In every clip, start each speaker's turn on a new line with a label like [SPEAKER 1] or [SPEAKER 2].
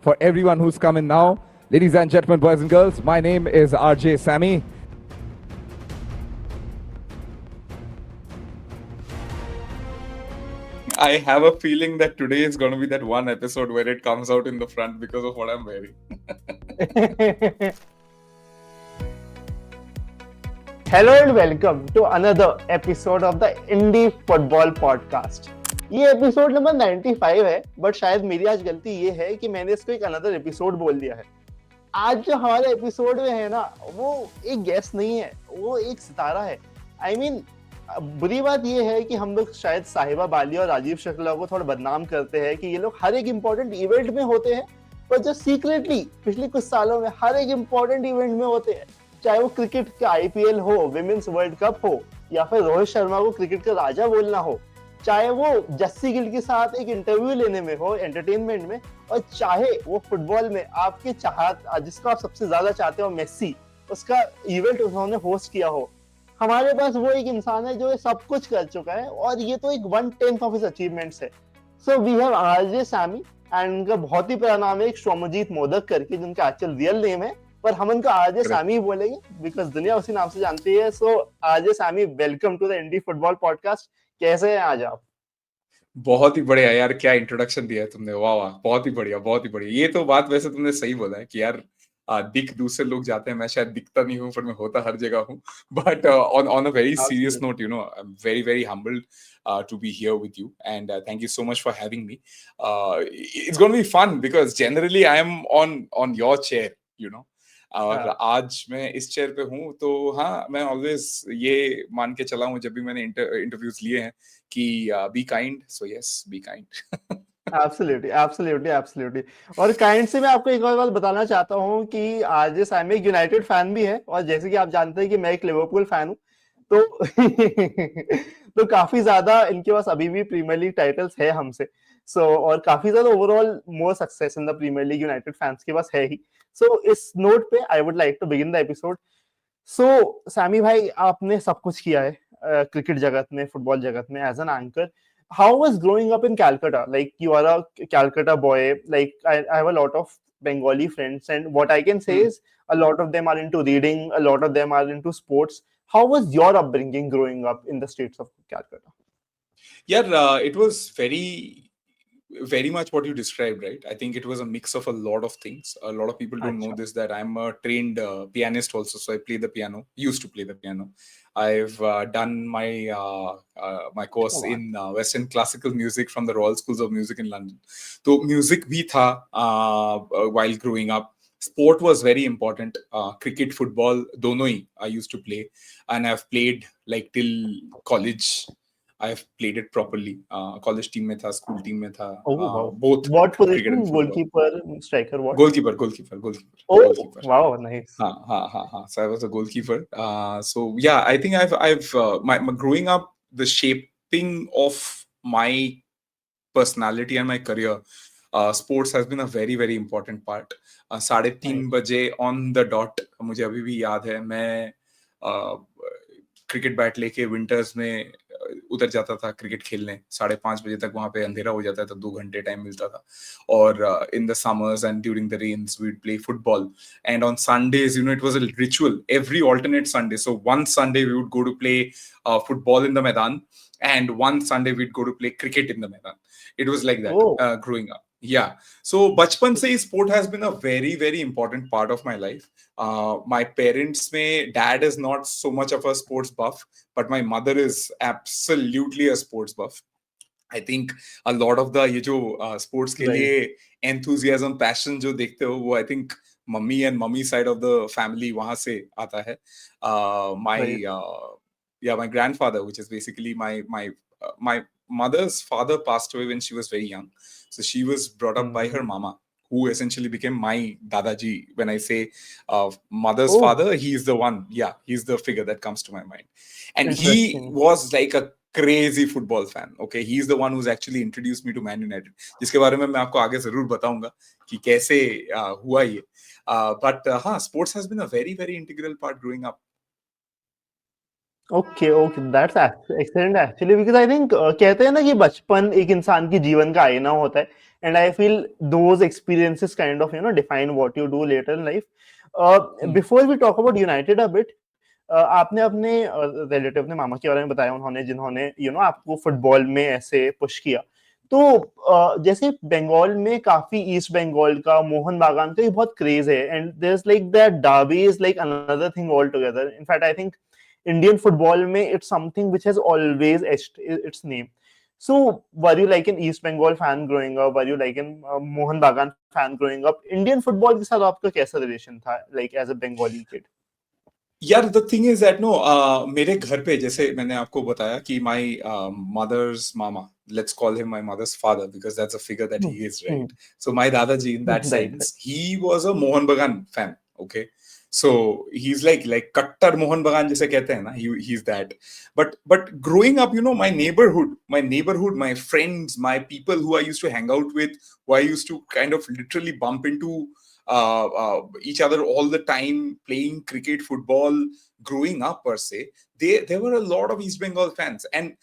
[SPEAKER 1] for everyone who's come in now. Ladies and gentlemen, boys and girls, my name is RJ Sammy.
[SPEAKER 2] I have a feeling that today is going to be that one episode where it comes out in the front because of what I'm wearing.
[SPEAKER 3] Hello and welcome to another episode of the Indie Football Podcast. ये episode number 95 है, but शायद मेरी आज गलती ये है कि मैंने इसको एक अनदर एपिसोड बोल दिया है. आज जो हमारे एपिसोड में है ना, वो एक गेस्ट नहीं है, वो एक सितारा है. I mean, बुरी बात ये है कि हम लोग शायद साहिबा बाली और राजीव शुक्ला को थोड़ा बदनाम करते हैं कि ये लोग हर एक इम्पोर्टेंट इवेंट में होते हैं, पर जो सीक्रेटली पिछले कुछ सालों में हर एक इम्पोर्टेंट इवेंट में होते हैं, चाहे वो क्रिकेट का आईपीएल हो, विमेंस वर्ल्ड कप हो, या फिर रोहित शर्मा को क्रिकेट का राजा बोलना हो, चाहे वो जस्सी गिल के साथ एक इंटरव्यू लेने में हो, एंटरटेनमेंट में, और चाहे वो फुटबॉल में आपके चाहत जिसको आप सबसे ज्यादा चाहते हो, मेसी, उसका इवेंट उन्होंने होस्ट किया हो. हमारे पास वो एक इंसान है जो ये सब कुछ कर चुका है, और ये तो एक 1/10 ऑफ हिज अचीवमेंट्स है. So we have RJ Sammy, and उनका बहुत ही प्यारा नाम है शोमजीत मोदक करके, जिनका एक्चुअल रियल नेम है, पर हम उनको आरजे सैमी ही बोलेंगे बिकॉज दुनिया उसी नाम से जानती है. So RJ Sammy, welcome to the indie football podcast. कैसे हैं आज आप?
[SPEAKER 2] बहुत ही बढ़िया यार, क्या इंट्रोडक्शन दिया है तुमने. वाह वाह, बहुत ही बढ़िया, बहुत ही बढ़िया. ये तो बात वैसे तुमने सही बोला है कि यार दिख दूसरे लोग जाते हैं, मैं शायद दिखता नहीं हूँ पर मैं होता हर जगह हूँ. But on a very serious note, I am very very humbled to be here with you, and thank you so much for having me. It's going to be fun because generally I am on your chair, you know. और आज मैं इस chair पे हूँ, तो हाँ, मैं always ये मान के चला हूँ जब भी मैंने इंटरव्यूज लिए हैं कि be kind. So yes, be kind.
[SPEAKER 3] Absolutely. और काइंड से मैं आपको एक और बात बताना चाहता हूँ कि आरजे सैमी एक यूनाइटेड फैन भी है, और जैसे कि आप जानते हैं कि मैं एक लिवरपूल फैन हूँ, तो तो काफी ज्यादा इनके पास अभी भी प्रीमियर लीग टाइटल्स है हमसे. और काफी ज्यादा overall more success in the premier league United fans के पास है ही. इस नोट पे I would like to begin the episode. Sammy भाई, आपने सब कुछ किया है क्रिकेट जगत में, फुटबॉल जगत में, as an anchor. How was growing up in Calcutta? Like, you are a Calcutta boy. Like, I have a lot of Bengali friends, and what I can say is a lot of them are into reading, a lot of them are into sports. How was your upbringing growing up in the streets of Calcutta?
[SPEAKER 2] Yeah, it was very much what you described, right? I think it was a mix of a lot of things. A lot of people don't know this, that I'm a trained pianist also, so I play the piano, used to play the piano. I've done my course in Western classical music from the Royal Schools of Music in London. So music bhi tha while growing up. Sport was very important. Cricket, football, dono hi I used to play, and I've played like till college. I've played it properly. College team में था, school team में था.
[SPEAKER 3] Wow.
[SPEAKER 2] Both
[SPEAKER 3] What
[SPEAKER 2] cricket
[SPEAKER 3] position?
[SPEAKER 2] and football.
[SPEAKER 3] Goalkeeper, striker, what?
[SPEAKER 2] Goalkeeper.
[SPEAKER 3] Oh,
[SPEAKER 2] Goalkeeper.
[SPEAKER 3] wow, nice.
[SPEAKER 2] हाँ. So I was a goalkeeper. So yeah, I think I've my growing up, the shaping of my personality and my career, sports has been a very very important part. 3:30 बजे on the dot, मुझे अभी भी याद है, मैं cricket bat लेके winters में उतर जाता था क्रिकेट खेलने. 5:30 बजे तक वहां पे अंधेरा हो जाता था, 2 घंटे टाइम मिलता था. और in the summers and during the rains we would play football. And on Sundays, it was a ritual every alternate Sunday. So one Sunday we would go to play football in the maidan, and one Sunday we'd go to play cricket in the Maidan. It was like that growing up. Yeah. So bachpan se sport has been a very very important part of my life. My parents mein, dad is not so much of a sports buff, but my mother is absolutely a sports buff. I think a lot of the ये जो sports के लिए enthusiasm, passion जो देखते हो, वो I think mummy and mummy side of the family वहाँ से आता है. My grandfather, which is basically my mother's father, passed away when she was very young. So she was brought up by her mama, who essentially became my dadaji. When I say mother's father, he's the one. Yeah, he's the figure that comes to my mind. And he was like a crazy football fan. Okay, he's the one who's actually introduced me to Man United, जिसके बारे में मैं आपको आगे जरूर बताऊंगा कि कैसे हुआ ये. But sports has been a very very integral part growing up.
[SPEAKER 3] Okay, that's excellent actually, because I think कहते हैं ना कि बचपन एक इंसान के जीवन का आईना होता है, and I feel those experiences kind of define what you do later in life. Before we talk about United a bit, आपने अपने रिलेटिव ने मामा के बारे में बताया उन्होंने जिन्होंने आपको फुटबॉल में ऐसे पुश किया, तो जैसे बंगाल में काफी ईस्ट बंगाल का मोहन बागान का ये बहुत क्रेज है, and there is like that derby is like another thing all together. In fact I think Indian football में it's something which has always etched its name. So, were you like an East Bengal fan growing up? Were you like an Mohan Bagan fan growing up? Indian football के साथ आपका कैसा relation था, like as a Bengali kid?
[SPEAKER 2] यार the thing is that no मेरे घर पे जैसे मैंने आपको बताया कि my mother's mama, let's call him my mother's father because that's a figure that he is, right? So my dadaji in that
[SPEAKER 3] Right.
[SPEAKER 2] sense, he was a Mohan Bagan fan, okay? So he's like kattar Mohan Bagan जैसे कहते हैं ना, he's that. But growing up, my neighborhood, my friends, my people who I used to hang out with, who I used to kind of literally bump into each other all the time, playing cricket, football, growing up per se, there were a lot of East Bengal fans. And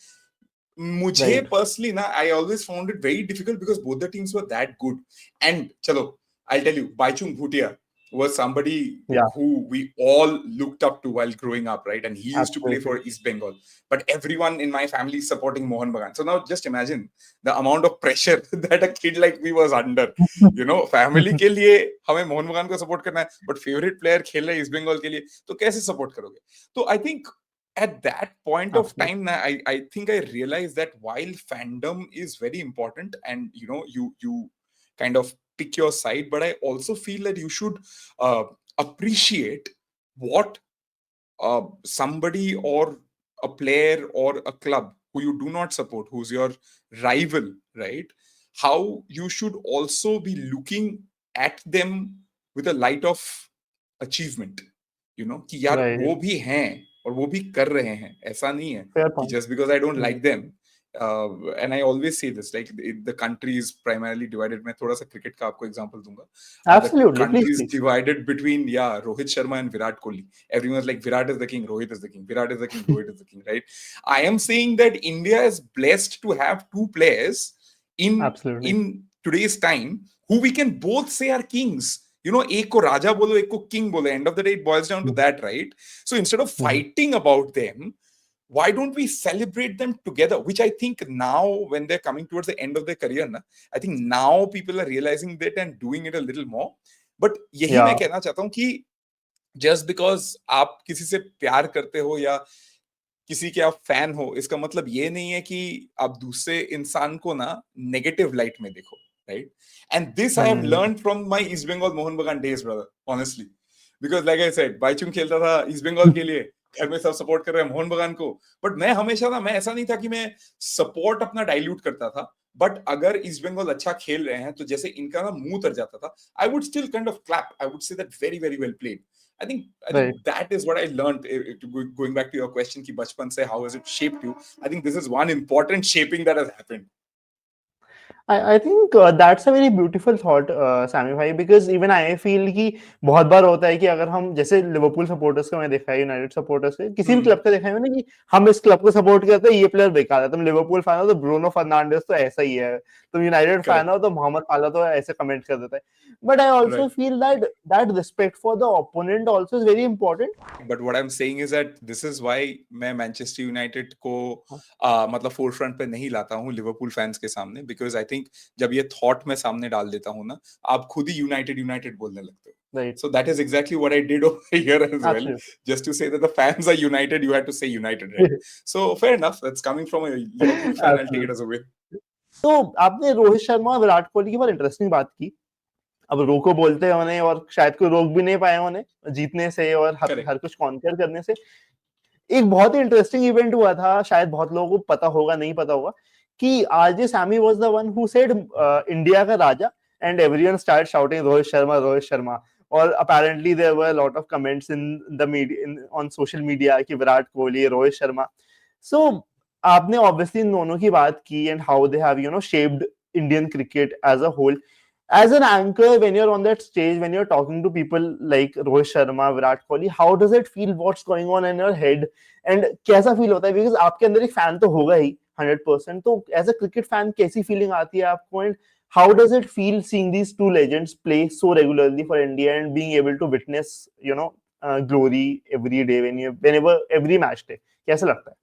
[SPEAKER 2] mujhe
[SPEAKER 3] Right.
[SPEAKER 2] personally na, I always found it very difficult because both the teams were that good. And chalo, I'll tell you, Baichung Bhutia was somebody
[SPEAKER 3] Yeah.
[SPEAKER 2] who we all looked up to while growing up, right? And he used to play
[SPEAKER 3] Absolutely.
[SPEAKER 2] for East Bengal, but everyone in my family is supporting Mohan Bagan. So now just imagine the amount of pressure that a kid like me was under. Family के लिए हमें मोहन बगान को support करना है, but favourite player खेल रहे हैं ईस्ट बंगाल के लिए, तो कैसे सपोर्ट करोगे? तो I think at that point of
[SPEAKER 3] Absolutely.
[SPEAKER 2] time, I think I realized that while fandom is very important and you kind of pick your side, but I also feel that you should appreciate what somebody or a player or a club who you do not support, who's your rival, right? How you should also be looking at them with a light of achievement, कि यार
[SPEAKER 3] Right.
[SPEAKER 2] वो भी हैं और वो भी कर रहे हैं, ऐसा नहीं है
[SPEAKER 3] Fair
[SPEAKER 2] कि
[SPEAKER 3] point.
[SPEAKER 2] just because I don't like them. And I always say this, like the country is primarily divided. मैं थोड़ा सा क्रिकेट का आपको एग्जांपल दूंगा.
[SPEAKER 3] Absolutely.
[SPEAKER 2] The country
[SPEAKER 3] Please,
[SPEAKER 2] is
[SPEAKER 3] please.
[SPEAKER 2] divided between Rohit Sharma and Virat Kohli. Everyone's like Virat is the king, Rohit is the king, Virat is the king, Rohit is the king, right? I am saying that India is blessed to have two players
[SPEAKER 3] Absolutely.
[SPEAKER 2] in today's time who we can both say are kings. एक को राजा बोलो, एक को king बोलो. End of the day, it boils down to that, right? So instead of fighting about them, why don't we celebrate them together? Which I think now, when they're coming towards the end of their career, I think now people are realizing that and doing it a little more. But यही मैं कहना चाहता हूँ कि just because आप किसी से प्यार करते हो या किसी के आप फैन हो, इसका मतलब ये नहीं है कि आप दूसरे इंसान को ना नेगेटिव लाइट में देखो, right? And this I have learned from my East Bengal Mohan Bagan days, brother, honestly. Because like I said, Baichung खेलता था ईस्ट बंगाल के लिए, घर में सब सपोर्ट कर रहे हैं मोहन बगान को, बट मैं हमेशा मैं ऐसा नहीं था कि मैं सपोर्ट अपना डाइल्यूट करता था, बट अगर ईस्ट बंगाल अच्छा खेल रहे हैं तो जैसे इनका ना मुंह उतर जाता था, I would still kind of clap, I would say that very very well played. I think that is what I learned. Going back to your question, ki bachpan se how has it shaped you? I think this is one important shaping that has happened.
[SPEAKER 3] I think that's a very beautiful thought, Sammy भाई, because even I feel कि बहुत बार होता है कि अगर हम जैसे Liverpool supporters का मैं देखा है, यूनाइटेड सपोर्टर्स का, किसी भी क्लब का देखा है मैंने कि हम इस क्लब को सपोर्ट करते हैं, ये प्लेयर बेकार है. तुम लिवरपूल फैन हो तो ब्रूनो फर्नांडिस तो ऐसा ही है, तुम यूनाइटेड फैन हो तो मोहम्मद साला तो ऐसे कमेंट कर देता है. But I also feel that respect for the opponent also is very important.
[SPEAKER 2] But what I'm saying is that this is why मैं मैनचेस्टर यूनाइटेड को मतलब फोरफ्रंट पे नहीं लाता हूँ लिवरपूल फैंस के सामने, because I think जब ये थॉट मैं सामने डाल देता हूँ ना, आप खुद ही यूनाइटेड बोलने लगते हो.
[SPEAKER 3] Right.
[SPEAKER 2] So that is exactly what I did over here as well.
[SPEAKER 3] Absolutely.
[SPEAKER 2] Just to say that the fans are united, you had to say united, right? So fair enough. That's coming from a Liverpool fan. I'll take it as a win.
[SPEAKER 3] तो आपने रोहित शर्मा और विराट कोहली की बहुत interesting बात की. अब रोको बोलते हैं उन्हें, और शायद कोई रोक भी नहीं पाए उन्हें जीतने से और हर कुछ कॉन्कर करने से. एक बहुत ही इंटरेस्टिंग इवेंट हुआ था, शायद बहुत लोगों को पता होगा, नहीं पता होगा, कि RJ Sammy was the one who said India का राजा, and everyone start shouting Rohit Sharma. और apparently there were a lot of comments in the media, on social media कि विराट कोहली, रोहित शर्मा. So आपने obviously इन दोनों की बात की and how they have shaped Indian cricket as a whole. As an anchor, when you're on that stage, when you're talking to people like Rohit Sharma, Virat Kohli, how does it feel? What's going on in your head? And कैसा feel होता है? Because आपके अंदर एक fan तो होगा ही 100%. तो as a cricket fan कैसी फीलिंग आती है आपको? And How does it feel seeing these two legends play so regularly for India and being able to witness, glory every day whenever every match day? कैसा लगता है?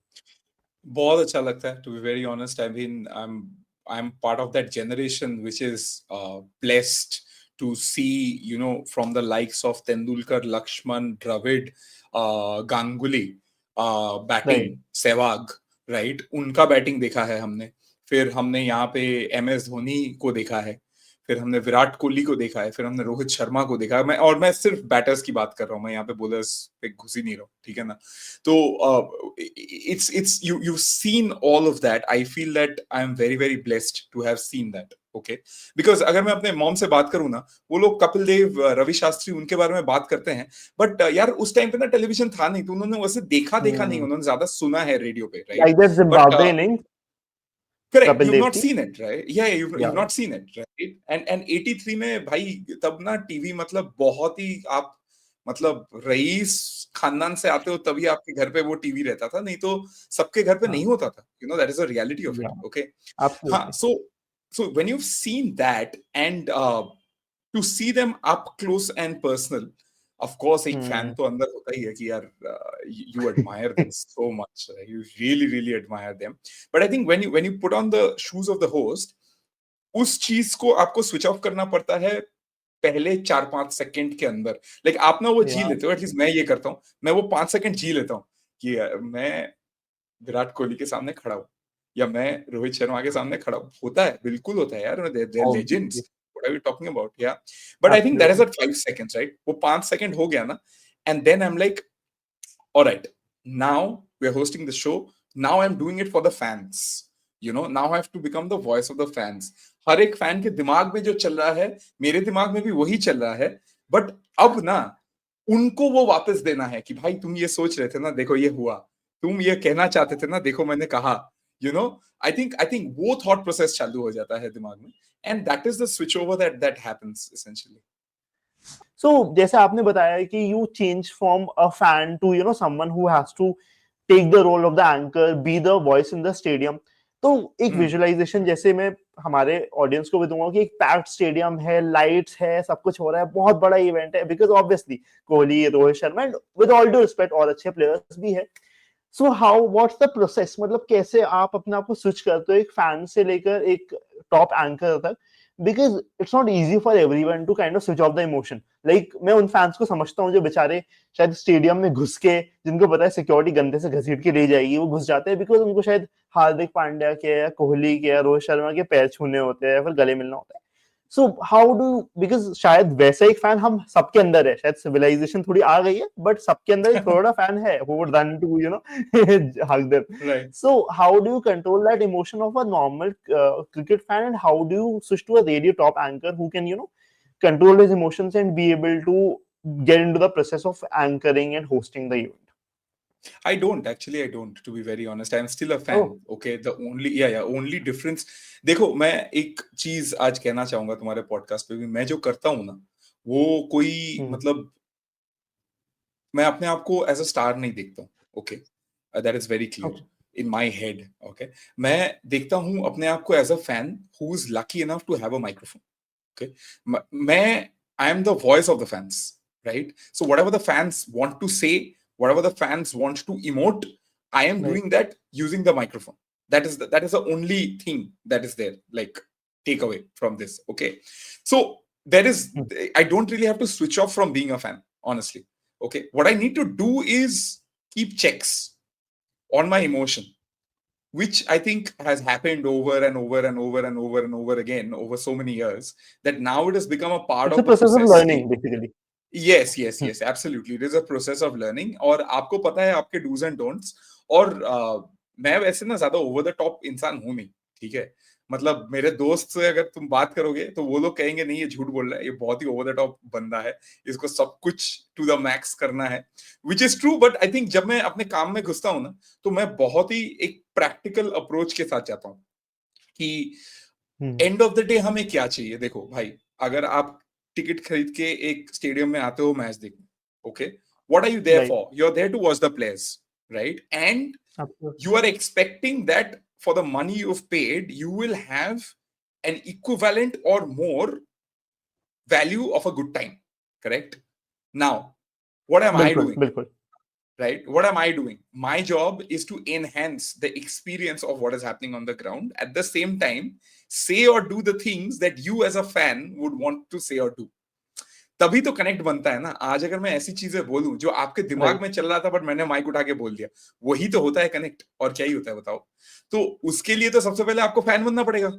[SPEAKER 2] बहुत अच्छा लगता है, to be very honest. I mean, I'm part of that generation which is blessed to see, from the likes of Tendulkar, Lakshman, Dravid, Ganguly, batting
[SPEAKER 3] Right.
[SPEAKER 2] Sehwag, right, उनका batting देखा है हमने. फिर हमने यहाँ पे MS धोनी को देखा है, फिर हमने विराट कोहली को देखा है, फिर हमने रोहित शर्मा को देखा है. मैं सिर्फ बैटर्स की बात कर रहा हूँ, मैं यहाँ पे बॉलर्स पे घुस ही नहीं रहा हूँ, ठीक है ना. तो it's you've seen all of that. I feel that I am very very blessed to have seen that. Okay, because अगर मैं अपने मॉम से बात करूं ना, वो लोग कपिल देव, रवि शास्त्री, उनके बारे में बात करते हैं. बट यार उस टाइम पे ना टेलीविजन था नहीं, तो उन्होंने वैसे देखा नहीं, उन्होंने ज्यादा सुना है रेडियो पे, right.
[SPEAKER 3] Like that
[SPEAKER 2] but
[SPEAKER 3] Zimbabwe innings,
[SPEAKER 2] correct,
[SPEAKER 3] Kapil
[SPEAKER 2] you've
[SPEAKER 3] Dev
[SPEAKER 2] not
[SPEAKER 3] ki.
[SPEAKER 2] seen it, right? Yeah, you've
[SPEAKER 3] Yeah.
[SPEAKER 2] not seen it, right? And 83 में भाई तब ना टीवी मतलब बहुत ही, आप मतलब रईस खानदान से आते हो तभी आपके घर पे वो टीवी रहता था, नहीं तो सबके घर पे नहीं होता था. That is a reality of it.
[SPEAKER 3] Yeah,
[SPEAKER 2] okay, हाँ.
[SPEAKER 3] absolutely.
[SPEAKER 2] So when you've seen that, and to see them up close and personal, of course एक फैन तो अंदर होता ही है कि यार you admire them so much, right? You really really admire them. But I think when you put on the shoes of the host, उस चीज को आपको स्विच ऑफ करना पड़ता है पहले 4-5 सेकंड के अंदर. लाइक आप ना वो जी
[SPEAKER 3] Yeah.
[SPEAKER 2] लेते हो, एटलीस्ट मैं ये करता हूँ, मैं वो 5 सेकंड जी लेता हूँ कि मैं विराट कोहली के सामने खड़ा हूँ, या मैं रोहित शर्मा के सामने खड़ा हूँ. होता है, बिल्कुल होता है यार, they are legends.
[SPEAKER 3] Obviously.
[SPEAKER 2] What are you talking about? Yeah but I think that is
[SPEAKER 3] Absolutely.
[SPEAKER 2] At 5 seconds, right. वो 5 सेकंड हो गया ना, and then I am like, alright, now we are hosting the show, now I am doing it for the fans. Now I have to become the voice of the fans. हर एक fan के दिमाग में जो चल रहा है, मेरे दिमाग में भी वही चल रहा है. बट अब ना उनको वो वापस देना है कि भाई तुम ये सोच रहे थे ना, देखो ये हुआ. तुम ये कहना चाहते थे ना, देखो मैंने कहा. आई थिंक वो थॉट प्रोसेस चालू हो जाता है दिमाग में, and that is the switch over that happens essentially.
[SPEAKER 3] So, जैसे आपने बताया कि you change from a fan to someone who has to take the role of the anchor, be the voice in the stadium. तो एक visualisation जैसे मैं हमारे audience को भी दूंगा कि एक पैक्ड स्टेडियम है, लाइट्स है, सब कुछ हो रहा है, बहुत बड़ा इवेंट है, because obviously Kohli, Rohit Sharma, and with all due respect और अच्छे प्लेयर्स भी है. So how what's the process, मतलब कैसे आप अपने आप को स्विच करते हो एक फैन से लेकर एक टॉप एंकर तक, because it's not easy for everyone to kind of switch off the emotion. Like मैं उन फैंस को समझता हूँ जो बेचारे शायद स्टेडियम में घुस के, जिनको पता है सिक्योरिटी गंदे से घसीट के ले जाएगी, वो घुस जाते हैं बिकॉज उनको शायद हार्दिक पांड्या के या कोहली के या रोहित शर्मा के पैर छूने होते हैं या फिर गले मिलना होता है. सो हाउ डू, बिकॉज शायद वैसा एक फैन हम सबके अंदर है, शायद सिविलाइजेशन थोड़ी आ गई है बट सबके अंदर एक थोड़ा फैन है who would run to hug them.
[SPEAKER 2] Right.
[SPEAKER 3] So how do you control that emotion of a normal cricket fan, and how do you switch to a radio top anchor who can control his emotions and be able to get into the process of anchoring and hosting the event?
[SPEAKER 2] I don't, to be very honest. I'm still a fan.
[SPEAKER 3] Oh.
[SPEAKER 2] Okay, the only difference. देखो, मैं एक चीज आज कहना चाहूंगा तुम्हारे podcast पे भी. मैं जो करता हूँ ना, वो कोई मतलब मैं अपने आप को एज अ स्टार नहीं देखता हूँ. Okay, that is very clear in my head. Okay, मैं देखता हूँ अपने आप को as a fan who is lucky enough to have a microphone. Okay, मैं I am the voice of the fans, right. So whatever the fans want to say, whatever the fans want to emote, I am doing that using the microphone. That is the only thing that is there, like takeaway from this. Okay, so there is, I don't really have to switch off from being a fan, honestly. Okay, what I need to do is keep checks on my emotion, which I think has happened over and over and over and over and over again over so many years, that now it has become a part
[SPEAKER 3] It's
[SPEAKER 2] of
[SPEAKER 3] a process of learning,
[SPEAKER 2] कि,
[SPEAKER 3] basically.
[SPEAKER 2] yes, absolutely. It is a process of learning. और आपको पता है आपके do's and don'ts. और मैं वैसे ना ज्यादा ओवर द टॉप इंसान हूं नहीं, ठीक है. मतलब मेरे दोस्त से अगर तुम बात करोगे तो वो लोग कहेंगे नहीं, ये झूठ बोल रहा है, ये बहुत ही ओवर द टॉप बंदा है, इसको सब कुछ टू द मैक्स करना है, which is true. But I think जब मैं अपने काम में घुसता हूँ ना, तो मैं बहुत ही एक प्रैक्टिकल अप्रोच के साथ जाता हूँ कि एंड ऑफ द डे हमें क्या चाहिए. देखो भाई, अगर आप टिकट खरीद के एक स्टेडियम में आते हो मैच देखने, okay, what are you there for? You are there to watch the players, right. And you are expecting that for the money you've paid, you will have an equivalent or more value of a good time. Correct? Now, what am I
[SPEAKER 3] बिल्कुल
[SPEAKER 2] doing?
[SPEAKER 3] बिल्कुल
[SPEAKER 2] Right? What am I doing? My job is to enhance the experience of what is happening on the ground. At the same time, say or do the things that you as a fan would want to say or do. तभी तो connect बनता है ना. आज अगर मैं ऐसी चीजें बोलूं जो आपके दिमाग
[SPEAKER 3] राइट
[SPEAKER 2] में चल रहा था बट मैंने माइक उठा के बोल दिया, वही तो होता है कनेक्ट. और क्या ही होता है बताओ. तो उसके लिए तो सबसे पहले आपको फैन बनना पड़ेगा.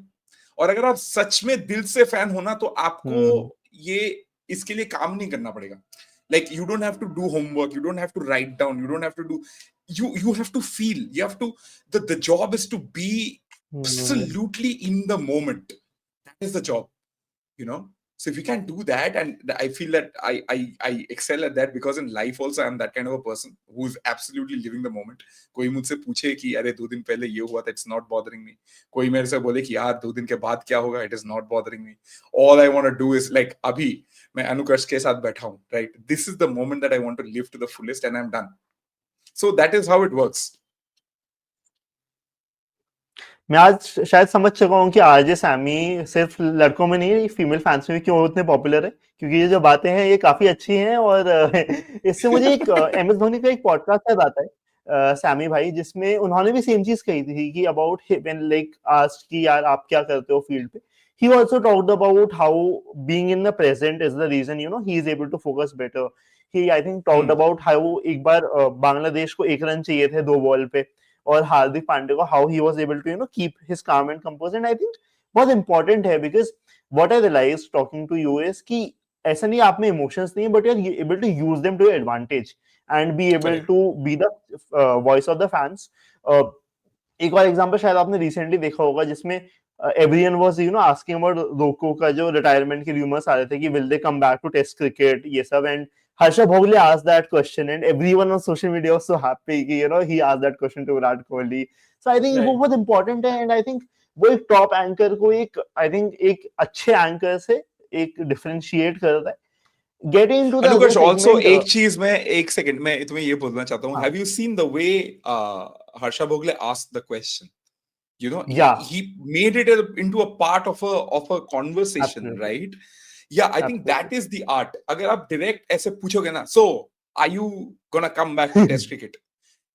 [SPEAKER 2] और अगर आप सच में दिल से फैन होना तो आपको ये इसके लिए काम नहीं करना पड़ेगा. Like you don't have to do homework, you don't have to write down, you don't have to do, you have to feel, you have to, the job is to be absolutely in the moment. That is the job, you know. So if you can do that, and I feel that I excel at that, because in life also I'm that kind of a person who's absolutely living the moment. कोई मुझसे पूछे कि अरे 2 दिन पहले ये हुआ था, it's not bothering me. कोई मेरे से बोले कि यार 2 दिन के बाद क्या होगा, it is not bothering me. All I want to do is like अभी मैं अनुकर्ष के साथ बैठा हूँ, right? This is the moment that I want to live to the fullest, and I'm done. So that is how it works.
[SPEAKER 3] मैं आज शायद समझ चुका हूँ कि आरजे सैमी सिर्फ लड़कों में नहीं, फीमेल फैंस में भी क्यों इतने पॉपुलर है, क्योंकि ये जो बातें हैं ये काफी अच्छी हैं। और इससे मुझे एक एम एस धोनी का एक पॉडकास्ट याद आता है, सैमी भाई, जिसमें उन्होंने भी सेम चीज कही थी कि अबाउट व्हेन लाइक आस्क्ड कि यार आप क्या करते हो फील्ड पे, he also talked about how being in the present is the reason he is able to focus better. He I think talked about how एक बार बांग्लादेश को 1 रन चाहिए थे 2 बॉल पे, और हार्दिक पांड्या को how he was able to keep his calm and composed. And I think बहुत important है, because what I realized talking to you is कि ऐसा नहीं आप में emotions नहीं है, but you're able to use them to your advantage and be able
[SPEAKER 2] Correct.
[SPEAKER 3] to be the voice of the fans. एक और एग्जांपल शायद आपने रिसेंटली देखा होगा, जिसमें everyone was asking about रोको का जो रिटायरमेंट के रूमर्स आ रहे थे कि will they come back to test cricket, ये सब, and Harsha Bhogle asked that question, and everyone on social media was so happy कि he asked that question to Virat Kohli. So I think वो
[SPEAKER 2] Right.
[SPEAKER 3] बहुत important है, and I think वो एक top anchor को I think एक अच्छे anchor से एक डिफरेंशिएट करता है. Getting into the other
[SPEAKER 2] अनुकर्ष, also
[SPEAKER 3] segment,
[SPEAKER 2] एक चीज मैं 1 सेकंड में तुम्हें ये बोलना चाहता हूँ.
[SPEAKER 3] हाँ,
[SPEAKER 2] Have you seen the way Harsha Bhogle asked the question? You know,
[SPEAKER 3] yeah,
[SPEAKER 2] he made it into a part of a conversation,
[SPEAKER 3] absolutely,
[SPEAKER 2] right? Yeah, I think that
[SPEAKER 3] absolutely.
[SPEAKER 2] is the art. अगर आप direct ऐसे पूछोगे ना, so are you gonna come back to test cricket?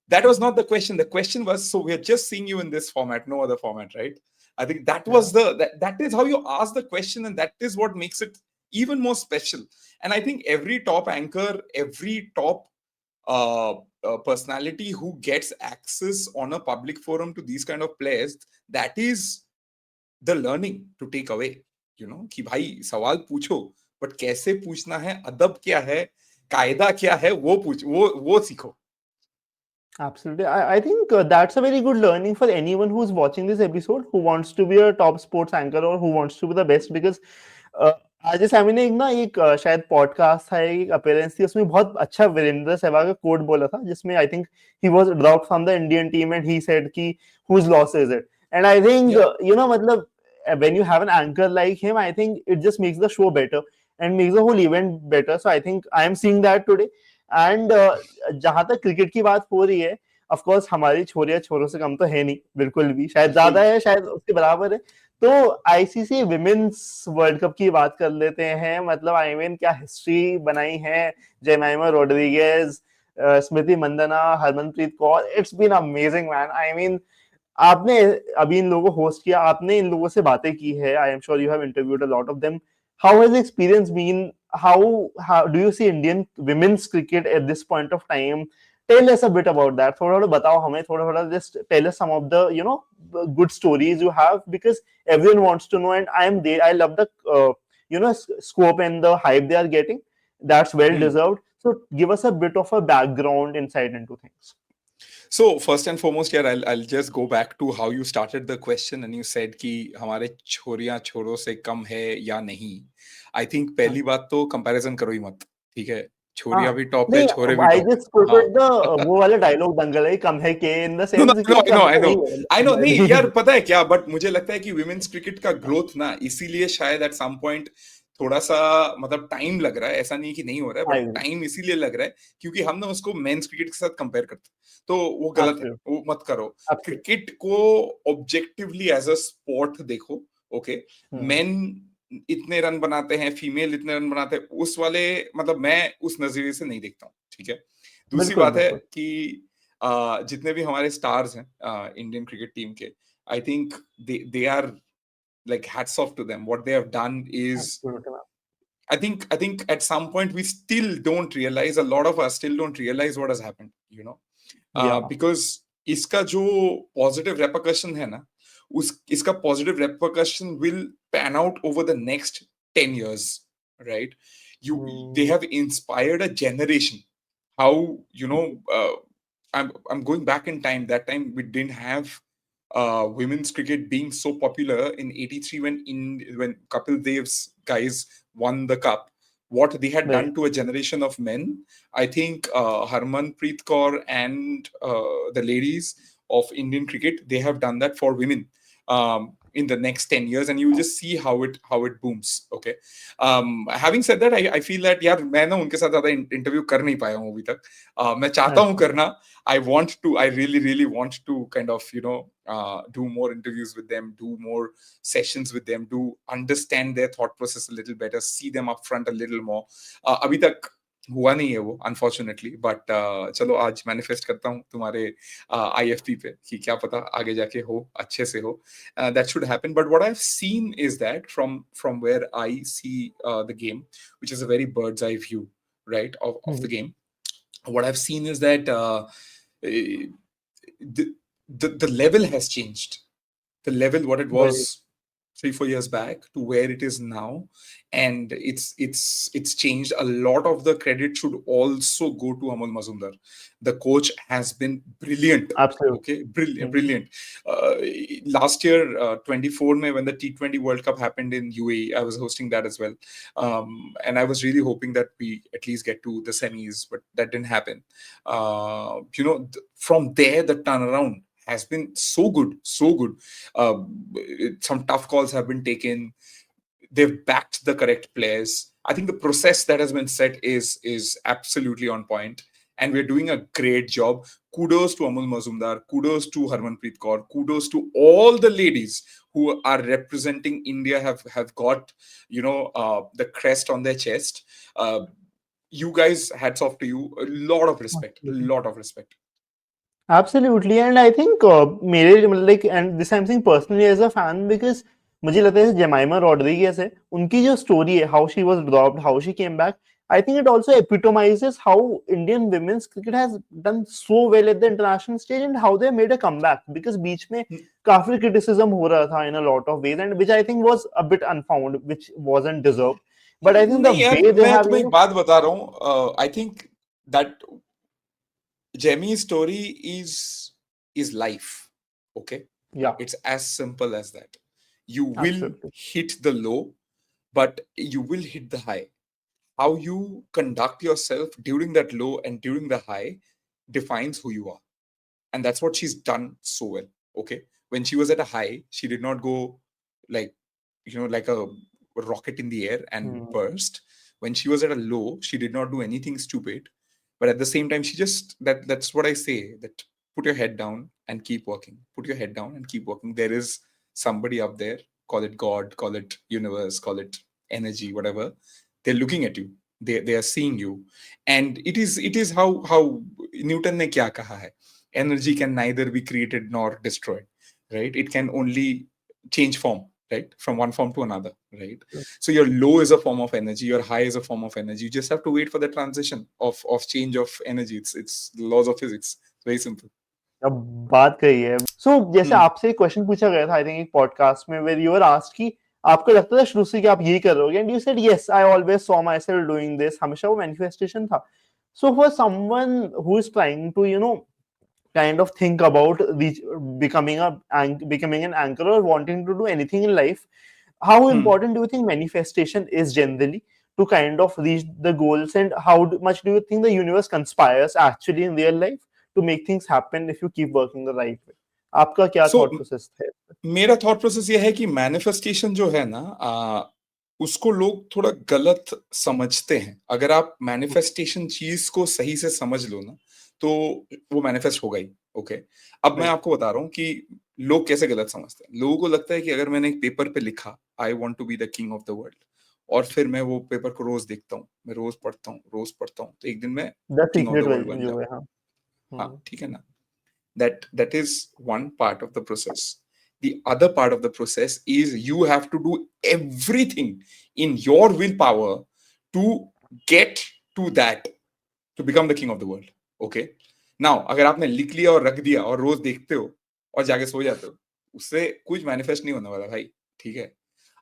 [SPEAKER 2] That was not the question. The question was, so we are just seeing you in this format, no other format, right? I think that was that is how you ask the question, and that is what makes it even more special. And I think every top anchor, every top personality who gets access on a public forum to these kind of players, that is the learning to take away. कि भाई सवाल पूछो, but कैसे पूछना है, अदब क्या है, कायदा क्या है, वो पूछ, वो सीखो.
[SPEAKER 3] Absolutely. I think that's a very good learning for anyone who's watching this episode, who wants to be a top sports anchor or who wants to be the best. Because आज सैमी ने एक शायद podcast था, एक appearance थी, उसमें बहुत अच्छा वीरेंद्र सहवाग का कोट बोला था, जिसमें I think he was dropped from the Indian team and he said कि whose loss is it. And I think मतलब when you have an anchor like him, I think it just makes the show better and makes the whole event better. So I think I am seeing that today. And जहां तक cricket की बात हो रही है, of course हमारी छोरियां छोरों से कम तो है नहीं, बिल्कुल भी, शायद ज्यादा है, शायद उसके बराबर है. तो आईसीसी विमेन्स वर्ल्ड कप की बात कर लेते हैं. मतलब आई मीन क्या हिस्ट्री बनाई है Jemimah Rodrigues, Smriti Mandhana, Harmanpreet Kaur. It's been amazing man. I mean आपने अभी इन लोगों को होस्ट किया, आपने इन लोगों से बातें की है. I am sure you have interviewed a lot of them. How has the experience been? How do you see Indian women's cricket at this point of time? Tell us a bit about that. थोड़ा बताओ हमें, थोड़ा just tell us some of the good stories you have, because everyone wants to know, and I am there. I love the scope and the hype they are getting. That's well deserved. So give us a bit of a background insight into things.
[SPEAKER 2] So first and foremost, here I'll just go back to how you started the question, and you said कि हमारे छोरियां छोरों से कम है या नहीं. I think पहली बात तो कंपैरिजन करो ही मत, ठीक है. छोरियां भी टॉप है, छोरे भी
[SPEAKER 3] I
[SPEAKER 2] top
[SPEAKER 3] just quoted the वो वाला डायलॉग दंगल है, कम है के, in the
[SPEAKER 2] No,
[SPEAKER 3] sense कि कम
[SPEAKER 2] I know.
[SPEAKER 3] नहीं
[SPEAKER 2] I know. नहीं
[SPEAKER 3] है.
[SPEAKER 2] यार, पता है क्या, बट मुझे लगता है कि विमेन्स क्रिकेट का ग्रोथ ना इसीलिए शायद एट सम पॉइंट थोड़ा सा मतलब टाइम लग रहा है. ऐसा नहीं कि नहीं हो रहा है, बट टाइम इसीलिए लग रहा है क्योंकि हम ना उसको मेंस क्रिकेट के साथ कंपेयर करते हैं, तो वो गलत है. वो मत करो. क्रिकेट को ऑब्जेक्टिवली एज अ स्पोर्ट देखो, ओके,
[SPEAKER 3] हम्म,
[SPEAKER 2] मेन इतने रन बनाते हैं, फीमेल इतने रन बनाते हैं, उस वाले मतलब मैं उस नजरिए से नहीं देखता हूँ, ठीक है। दूसरी
[SPEAKER 3] बिल्कुल
[SPEAKER 2] बात है
[SPEAKER 3] बिल्कुल।
[SPEAKER 2] कि जितने भी हमारे स्टार्स हैं इंडियन क्रिकेट टीम के, I think they are like hats off to them. What they have done is,
[SPEAKER 3] Absolutely, ma'am.
[SPEAKER 2] I think at some point we still don't realize, a lot of us still don't realize what has happened, you know.
[SPEAKER 3] Yeah.
[SPEAKER 2] Because इसका जो positive repercussion है ना, उस इसका positive repercussion will pan out over the next 10 years, right? You They
[SPEAKER 3] Hmm.
[SPEAKER 2] have inspired a generation. How, you know, I'm going back in time. That time we didn't have women's cricket being so popular in '83 when Kapil Dev's guys won the cup. What they had
[SPEAKER 3] Right.
[SPEAKER 2] done to a generation of men, I think Harmanpreet Kaur and the ladies of Indian cricket, they have done that for women in the next 10 years, and you will just see how it booms. Okay. Having said that, I feel that यार मैं ना उनके साथ ज्यादा interview कर नहीं पाया हूँ अभी तक. मैं चाहता हूँ
[SPEAKER 3] अच्छा.
[SPEAKER 2] करना. I really want to kind of, you know, do more interviews with them, do more sessions with them, do understand their thought process a little better, see them up front a little more. अभी तक हुआ नहीं है वो, unfortunately, but चलो आज manifest करता हूँ तुम्हारे IFP पे कि क्या पता आगे जाके हो, अच्छे से हो. That should happen. But what I've seen is that from where I see the game, which is a very bird's eye view, right, of the
[SPEAKER 3] Mhm.
[SPEAKER 2] game. What I've seen is that the level has changed. The level what it
[SPEAKER 3] Very.
[SPEAKER 2] was 3-4 years back to where it is now, and it's changed a lot. Of the credit should also go to Amol Mazumdar. The coach has been brilliant.
[SPEAKER 3] Absolutely.
[SPEAKER 2] Okay, brilliant,
[SPEAKER 3] Mhm.
[SPEAKER 2] brilliant. uh, Last year 24 May, when the T20 World Cup happened in UAE, I was hosting that as well. And I was really hoping that we at least get to the semis, but that didn't happen. You know, from there the turnaround has been so good, so good. Some tough calls have been taken. They've backed the correct players. I think the process that has been set is absolutely on point, and we're doing a great job. Kudos to Amul Mazumdar. Kudos to Harmanpreet Kaur. Kudos to all the ladies who are representing India. Have got, you know, the crest on their chest. You guys, hats off to you. A lot of respect. A
[SPEAKER 3] Absolutely.
[SPEAKER 2] lot of respect.
[SPEAKER 3] Absolutely, and I think मेरे like, and this I'm saying personally as a fan, because मुझे लगता है Jemimah Rodriguez है, उनकी जो story है, how she was dropped, how she came back, I think it also epitomizes how Indian women's cricket has done so well at the international stage and how they made a comeback, because बीच में काफी criticism हो रहा था in a lot of ways, and which I think was a bit unfounded, which wasn't deserved. But I think the
[SPEAKER 2] नहीं यार,
[SPEAKER 3] way they
[SPEAKER 2] मैं
[SPEAKER 3] have,
[SPEAKER 2] तुम्हें एक बात बता रहा हूँ. आई think that Jemmy's story is life. Okay,
[SPEAKER 3] yeah,
[SPEAKER 2] it's as simple as that. You will
[SPEAKER 3] absolutely.
[SPEAKER 2] hit the low, but you will hit the high. How you conduct yourself during that low and during the high defines who you are, and that's what she's done so well. Okay, when she was at a high, she did not go like, you know, like a rocket in the air and
[SPEAKER 3] Hmm.
[SPEAKER 2] burst. When she was at a low, she did not do anything stupid, but at the same time she just, that's what I say, that put your head down and keep working. Put your head down and keep working. There is somebody up there, call it God, call it universe, call it energy, whatever. They're looking at you. They are seeing you. And it is how Newton ne kya kaha hai. Energy can neither be created nor destroyed, right? It can only change form, right, from one form to another, right? So your low is a form of energy, your high is a form of energy. You just have to wait for the transition of change of energy. It's the laws of physics. Very simple.
[SPEAKER 3] अब बात कही है, सो जैसे
[SPEAKER 2] Hmm.
[SPEAKER 3] आपसे question पूछा गया था I think एक पॉडकास्ट में, वेयर यू वर आस्क्ड कि आपको लगता था शुरू से कि आप यही कर रहे होगे, and you said yes, I always saw myself doing this, हमेशा वो मैनिफेस्टेशन था. So for someone who is trying to kind of think about becoming becoming an anchor or wanting to do anything in life, how
[SPEAKER 2] Hmm.
[SPEAKER 3] important do you think manifestation is generally to kind of reach the goals, and how much do you think the universe conspires actually in real life to make things happen if you keep working the right way? आपका क्या
[SPEAKER 2] So
[SPEAKER 3] thought process है?
[SPEAKER 2] मेरा thought process ये है कि manifestation जो है ना, उसको लोग थोड़ा गलत समझते हैं. अगर आप मैनिफेस्टेशन चीज को सही से समझ लो ना, तो वो मैनिफेस्ट होगा ही. ओके, अब मैं
[SPEAKER 3] Right.
[SPEAKER 2] आपको बता रहा हूँ कि लोग कैसे गलत समझते हैं, लोगों को लगता है कि अगर मैंने एक पेपर पे लिखा I want to be the king of the world, और फिर मैं वो पेपर को रोज देखता हूँ, मैं रोज पढ़ता हूँ, तो एक दिन मैं
[SPEAKER 3] the
[SPEAKER 2] king of the
[SPEAKER 3] secret
[SPEAKER 2] world बन
[SPEAKER 3] जो
[SPEAKER 2] जाऊँ।
[SPEAKER 3] है, हाँ।
[SPEAKER 2] हाँ, ठीक है ना। That is one part of the process. The other part of the process is you have to do everything in your willpower to get to that, to become the king of the world. Okay, now अगर आपने लिख लिया और रख दिया और रोज देखते हो और जाके सो जाते हो, उससे कुछ मैनिफेस्ट नहीं होने वाला भाई। ठीक है,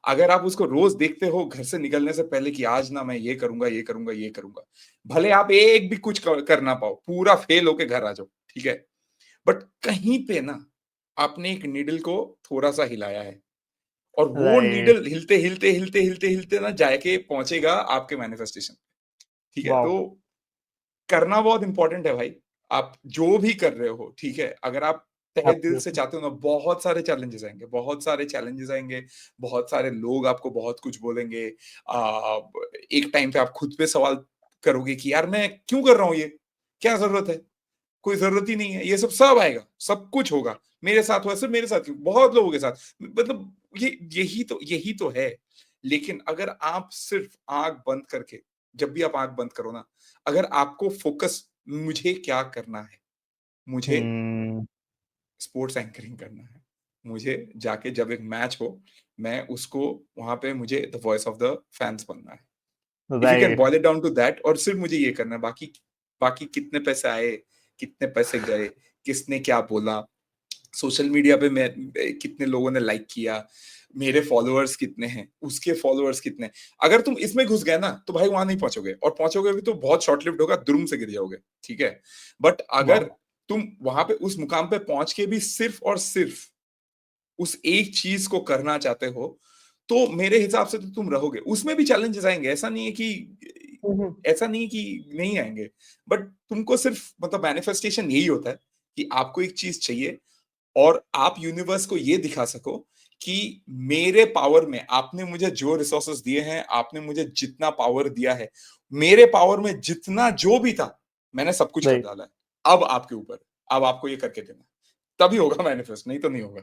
[SPEAKER 2] अगर आप उसको रोज देखते हो घर से निकलने से पहले कि आज ना मैं ये करूंगा, ये करूंगा, ये करूंगा, भले आप एक भी कुछ कर ना पाओ, पूरा फेल होके घर आ जाओ, ठीक है, बट कहीं पे ना आपने एक नीडल को थोड़ा सा हिलाया है, और वो
[SPEAKER 3] राइट।
[SPEAKER 2] नीडल हिलते हिलते हिलते हिलते हिलते ना जाके पहुंचेगा आपके मैनिफेस्टेशन। ठीक है,
[SPEAKER 3] वाओ।
[SPEAKER 2] तो करना बहुत इंपॉर्टेंट है भाई। आप जो भी कर रहे हो, ठीक है, अगर आप तहे दिल से
[SPEAKER 3] एब्सोल्युटली।
[SPEAKER 2] चाहते हो ना, बहुत सारे चैलेंजेस आएंगे, बहुत सारे चैलेंजेस आएंगे, बहुत सारे लोग आपको बहुत कुछ बोलेंगे। एक टाइम पे आप खुद पे सवाल करोगे कि यार मैं क्यों कर रहा हूँ ये, क्या जरूरत है, कोई जरूरत ही नहीं है, ये सब आएगा, सब कुछ होगा, मेरे साथ हुआ, सिर्फ मेरे साथ क्यों, बहुत लोगों के साथ, मतलब यही तो है। लेकिन अगर आप सिर्फ आंख बंद करके, जब भी आप आंख बंद करो ना, अगर आपको फोकस मुझे क्या करना है, मुझे
[SPEAKER 3] हम्म।
[SPEAKER 2] स्पोर्ट्स एंकरिंग करना है, मुझे जाके जब एक मैच हो, मैं उसको वहां पे मुझे the voice of the fans बनना है। If you can
[SPEAKER 3] right.
[SPEAKER 2] Boil it down to that, और सिर्फ मुझे ये करना है, बाकी बाकी कितने पैसे आए, कितने पैसे गए, किसने क्या बोला, सोशल मीडिया पे मैं कितने लोगों ने लाइक किया, मेरे फॉलोअर्स कितने हैं, उसके फॉलोअर्स कितने हैं, अगर तुम इसमें घुस गए ना तो भाई वहां नहीं पहुंचोगे, और पहुंचोगे भी तो बहुत शॉर्ट लिव्ड होगा, दुरुम से गिर जाओगे। ठीक है, बट अगर
[SPEAKER 3] वाओ।
[SPEAKER 2] तुम वहां पे उस मुकाम पे पहुंच के भी सिर्फ और सिर्फ उस एक चीज को करना चाहते हो, तो मेरे हिसाब से तो तुम रहोगे। उसमें भी चैलेंजेस आएंगे, ऐसा नहीं कि नहीं आएंगे, बट तुमको सिर्फ मतलब मैनिफेस्टेशन यही होता है कि आपको एक चीज चाहिए, और आप यूनिवर्स को ये दिखा सको कि मेरे पावर में आपने मुझे जो रिसोर्सेस दिए हैं, आपने मुझे जितना पावर दिया है, मेरे पावर में जितना जो भी था, मैंने सब कुछ कर
[SPEAKER 3] राइट।
[SPEAKER 2] डाला है। अब आपके ऊपर, अब आपको ये करके देना है। तभी होगा मैनिफेस्ट, नहीं तो नहीं होगा।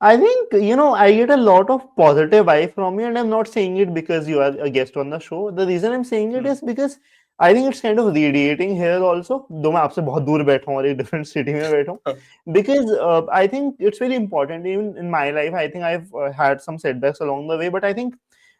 [SPEAKER 3] I think, I get a lot of positive vibe from you, and I'm not saying it because you are a guest on the show. The reason I'm saying it
[SPEAKER 2] hmm,
[SPEAKER 3] is because I think it's kind of radiating here also, though मैं आपसे बहुत दूर बैठा हूँ और एक different city में बैठा हूँ. Because I think it's very important. Even in my life, I think I've had some setbacks along the way, but I think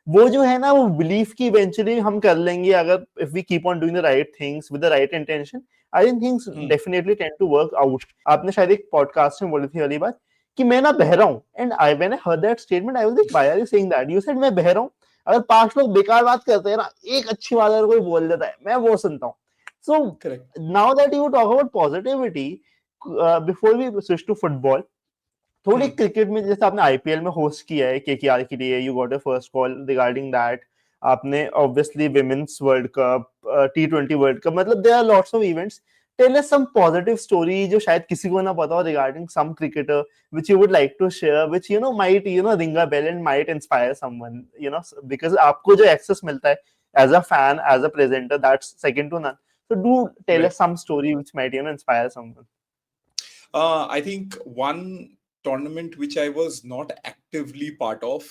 [SPEAKER 3] वो जो है ना, वो belief कि eventually हम कर लेंगे अगर if we keep on doing the right things with the right intention, I think things
[SPEAKER 2] hmm,
[SPEAKER 3] definitely tend to work out. आपने शायद एक podcast में बोली थी वाली बात कि मैं ना बह रहा हूँ, and I when I heard that statement I was like why are you saying that, you said मैं बह रहा हूँ, अगर 5 लोग बेकार बात करते हैं ना, एक अच्छी बात अगर कोई बोल देता है मैं वो सुनता हूँ. So
[SPEAKER 2] correct.
[SPEAKER 3] Now that you talk about positivity, before we switch to football, थोड़ी
[SPEAKER 2] हम्म,
[SPEAKER 3] क्रिकेट में जैसे आपने आईपीएल में होस्ट किया है केकेआर के लिए, you got a first call regarding that, आपने ऑब्वियसली विमेंस वर्ल्ड कप, टी20 वर्ल्ड कप, मतलब there are lots of events. Tell us some positive story जो शायद किसी को ना पता हो regarding some cricketer which you would like to share, which might ring a bell and might inspire someone, because आपको जो access मिलता है as a fan, as a presenter, that's second to none. So do tell
[SPEAKER 2] right.
[SPEAKER 3] us some story which might inspire someone.
[SPEAKER 2] I think one tournament which I was not actively part of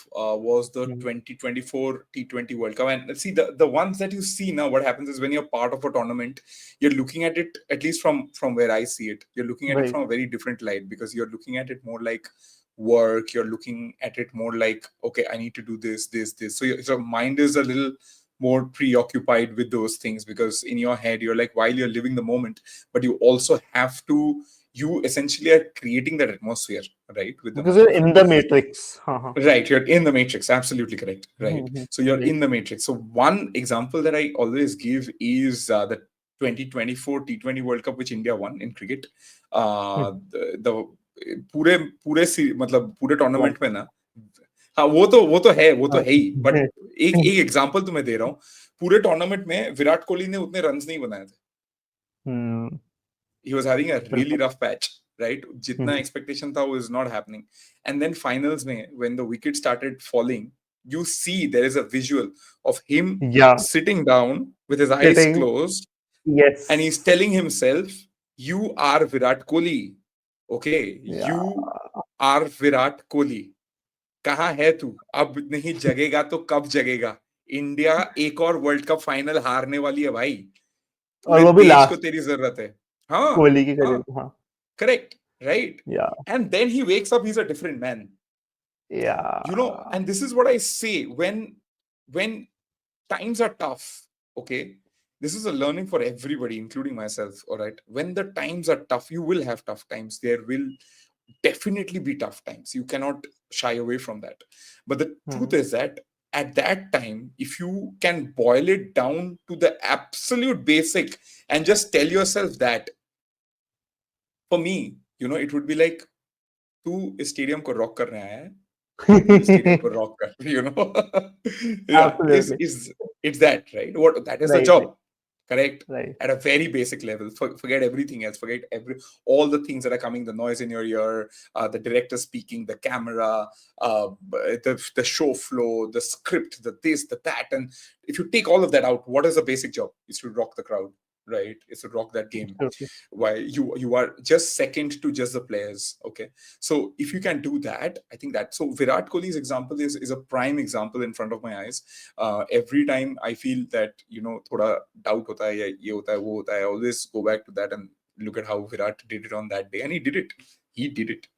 [SPEAKER 2] was the
[SPEAKER 3] Mhm.
[SPEAKER 2] 2024 T20 World Cup. And see, the ones that you see now, what happens is when you're part of a tournament, you're looking at it, at least from where I see it, you're looking at it
[SPEAKER 3] Right.
[SPEAKER 2] from a very different light, because you're looking at it more like work. You're looking at it more like, okay, I need to do this. So your mind is a little more preoccupied with those things, because in your head you're like, while you're living the moment, but you also have to, you essentially are creating that atmosphere, right, with the
[SPEAKER 3] Because you're
[SPEAKER 2] mind.
[SPEAKER 3] in the matrix.
[SPEAKER 2] Right, you're in the matrix, absolutely correct, right. So you're
[SPEAKER 3] Right.
[SPEAKER 2] in the matrix. So one example that I always give is the 2024 T20 World Cup which India won in cricket. The पूरे पूरे मतलब पूरे tournament में ना, हाँ वो तो है ही, बट एक एग्जांपल तुम्हें दे रहा हूँ। पूरे टूर्नामेंट में विराट कोहली ने उतने रन्स नहीं बनाए थे। He was having a really
[SPEAKER 3] बिल्कुल.
[SPEAKER 2] rough patch, right? जितना expectation था was not happening. And then finals में, when the wicket started falling, you see there is a visual of him
[SPEAKER 3] Yeah.
[SPEAKER 2] sitting down with his eyes
[SPEAKER 3] Sitting.
[SPEAKER 2] closed, and
[SPEAKER 3] Yes.
[SPEAKER 2] he's telling himself, "You are Virat Kohli. Okay,
[SPEAKER 3] Yeah.
[SPEAKER 2] you are Virat Kohli. कहाँ है तू? अब नहीं जगेगा तो कब जगेगा? India एक और world cup final हारने वाली है भाई.
[SPEAKER 3] और
[SPEAKER 2] पूरे
[SPEAKER 3] वो भी
[SPEAKER 2] देश को
[SPEAKER 3] लास्ट
[SPEAKER 2] तेरी जरूरत है. हाँ,
[SPEAKER 3] कोहली की करियर
[SPEAKER 2] हाँ,
[SPEAKER 3] में, हाँ.
[SPEAKER 2] correct, right?
[SPEAKER 3] या
[SPEAKER 2] And then he wakes up, he's a different man.
[SPEAKER 3] या
[SPEAKER 2] And this is what I say when times are tough. Okay, this is a learning for everybody, including myself. All right, when the times are tough, you will have tough times. There will definitely be tough times. You cannot shy away from that. But the truth is that at that time, if you can boil it down to the absolute basic and just tell yourself that, for me, it would be like, तू इस stadium को rock करने आया है, तू इस stadium को rock कर, yeah,
[SPEAKER 3] Absolutely.
[SPEAKER 2] it's that, right? What that is the
[SPEAKER 3] Right,
[SPEAKER 2] job, correct?
[SPEAKER 3] right.
[SPEAKER 2] At a very basic level. Forget everything else. Forget all the things that are coming, the noise in your ear, the director speaking, the camera, the show flow, the script, the this, the that. And if you take all of that out, what is the basic job? Is to rock the crowd, right? Is to rock that game.
[SPEAKER 3] Absolutely.
[SPEAKER 2] Why you are just second to just the players. Okay. So if you can do that, I think that, so Virat Kohli's example is a prime example in front of my eyes. Every time I feel that thoda doubt hota hai, ya ye hota hai, wo hota hai, I always go back to that and look at how Virat did it on that day, and he did it.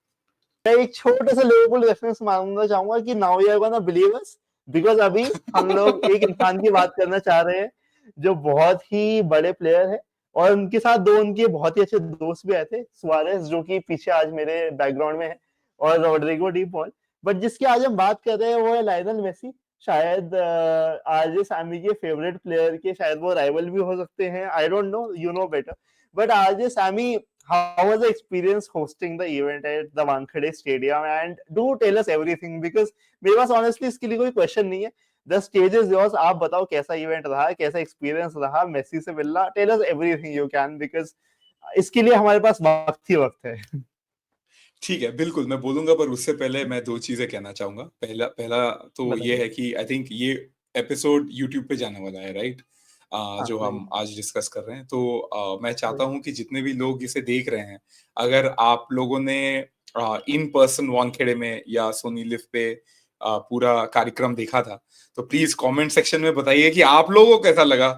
[SPEAKER 3] मैं एक छोटे से Liverpool reference मानना चाहूंगा कि now you are gonna believe us, because अभी हम लोग एक इंसान की बात करना चाह रहे हैं जो बहुत ही बड़े प्लेयर है, और उनके साथ दो उनके बहुत ही अच्छे दोस्त भी आए थे, सुआरेस जो कि पीछे आज मेरे बैकग्राउंड में है, और रोड्रिगो डी पॉल. बट जिसकी आज हम बात कर रहे हैं वो है लायनल मेसी. शायद आरजे सैमी के फेवरेट प्लेयर के शायद वो राइवल भी हो सकते हैं, I don't know, you know better. But RJ Sammy, how was the experience hosting the event at the Wankhede Stadium? And do tell us everything, because मेरे पास honestly इसके लिए कोई question नहीं है. The stage is yours. आप बताओ कैसा event रहा, कैसा experience रहा मेसी से मिलना. Tell us everything you can, because इसके लिए हमारे पास वक्त ही वक्त है.
[SPEAKER 2] ठीक है, बिल्कुल मैं बोलूंगा, पर उससे पहले मैं दो चीजें कहना चाहूंगा. पहला तो ये है कि आई थिंक ये एपिसोड यूट्यूब पे जाने वाला है, राइट? जो हम आज डिस्कस कर रहे हैं, तो मैं चाहता हूं कि जितने भी लोग इसे देख रहे हैं, अगर आप लोगों ने इन पर्सन वानखेड़े में या सोनी लिव पे पूरा कार्यक्रम देखा था, तो प्लीज कमेंट सेक्शन में बताइए कि आप लोगों को कैसा लगा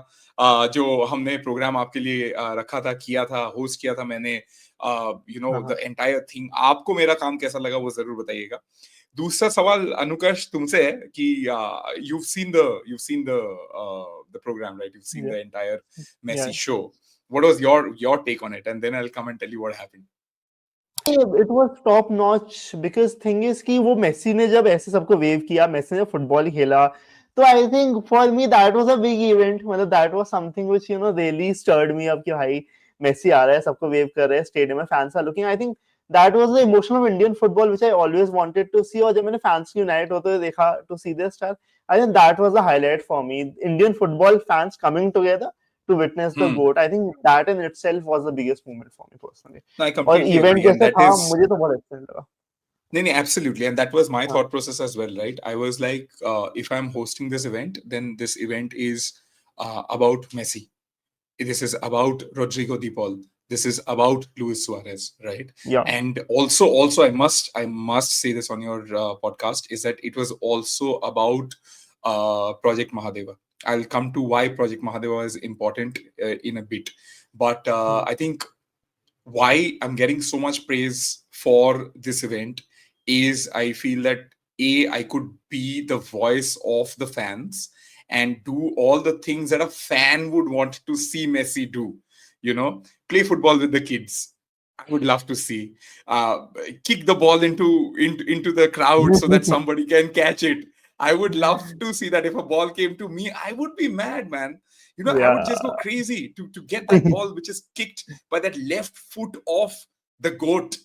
[SPEAKER 2] जो हमने प्रोग्राम आपके लिए रखा था, किया था, होस्ट किया था मैंने, द एंटायर थिंग. आपको मेरा काम कैसा लगा वो जरूर बताइएगा. दूसरा सवाल अनुकर्ष तुमसे है कि you've seen the program, right? You've seen the entire Messi show. What was your take on it? And then I'll come and tell you what happened.
[SPEAKER 3] It was top notch, because thing is कि वो Messi ने जब ऐसे सबको wave किया, Messi ने football खेला, तो I think for me that was a big event. मतलब that was something which really stirred me up कि भाई मेसी आ रहा है, सबको वेव कर रहे हैं स्टेडियम में, fans are looking. I think that was the emotion of Indian football which I always wanted to see. और जब मैंने फैंस यूनाइट होते हुए देखा to see this star, I think that was the highlight for me. Indian football fans coming together to witness the GOAT. I think that in itself was the biggest moment for me personally.
[SPEAKER 2] No, I completely
[SPEAKER 3] event
[SPEAKER 2] agree, and
[SPEAKER 3] जैसे
[SPEAKER 2] that
[SPEAKER 3] था,
[SPEAKER 2] is
[SPEAKER 3] मुझे तो बहुत अच्छा लगा.
[SPEAKER 2] no, absolutely, and that was my thought process as well, right? I was like, if I'm hosting this event, then this event is about Messi. This is about Rodrigo de Paul. This is about Luis Suarez, right?
[SPEAKER 3] Yeah.
[SPEAKER 2] And also, I must say this on your podcast, is that it was also about Project Mahadeva. I'll come to why Project Mahadeva is important in a bit, but I think why I'm getting so much praise for this event is I feel that I could be the voice of the fans and do all the things that a fan would want to see Messi do. Play football with the kids. I would love to see kick the ball into the crowd so that somebody can catch it. I would love to see that. If a ball came to me, I would be mad, man. I would just go crazy to get that ball which is kicked by that left foot of the GOAT.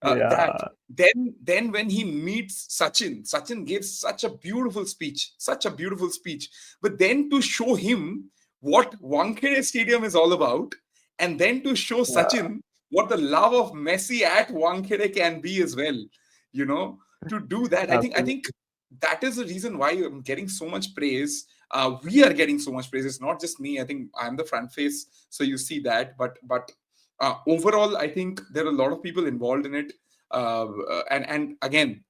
[SPEAKER 2] That then when he meets Sachin gave such a beautiful speech. But then to show him what Wankhede Stadium is all about, and then to show Sachin what the love of Messi at Wankhede can be as well. To do that, I think that is the reason why I'm getting so much praise. We are getting so much praise. It's not just me. I think I'm the front face, so you see that. But Overall, I think there are a lot of people involved in it. And again,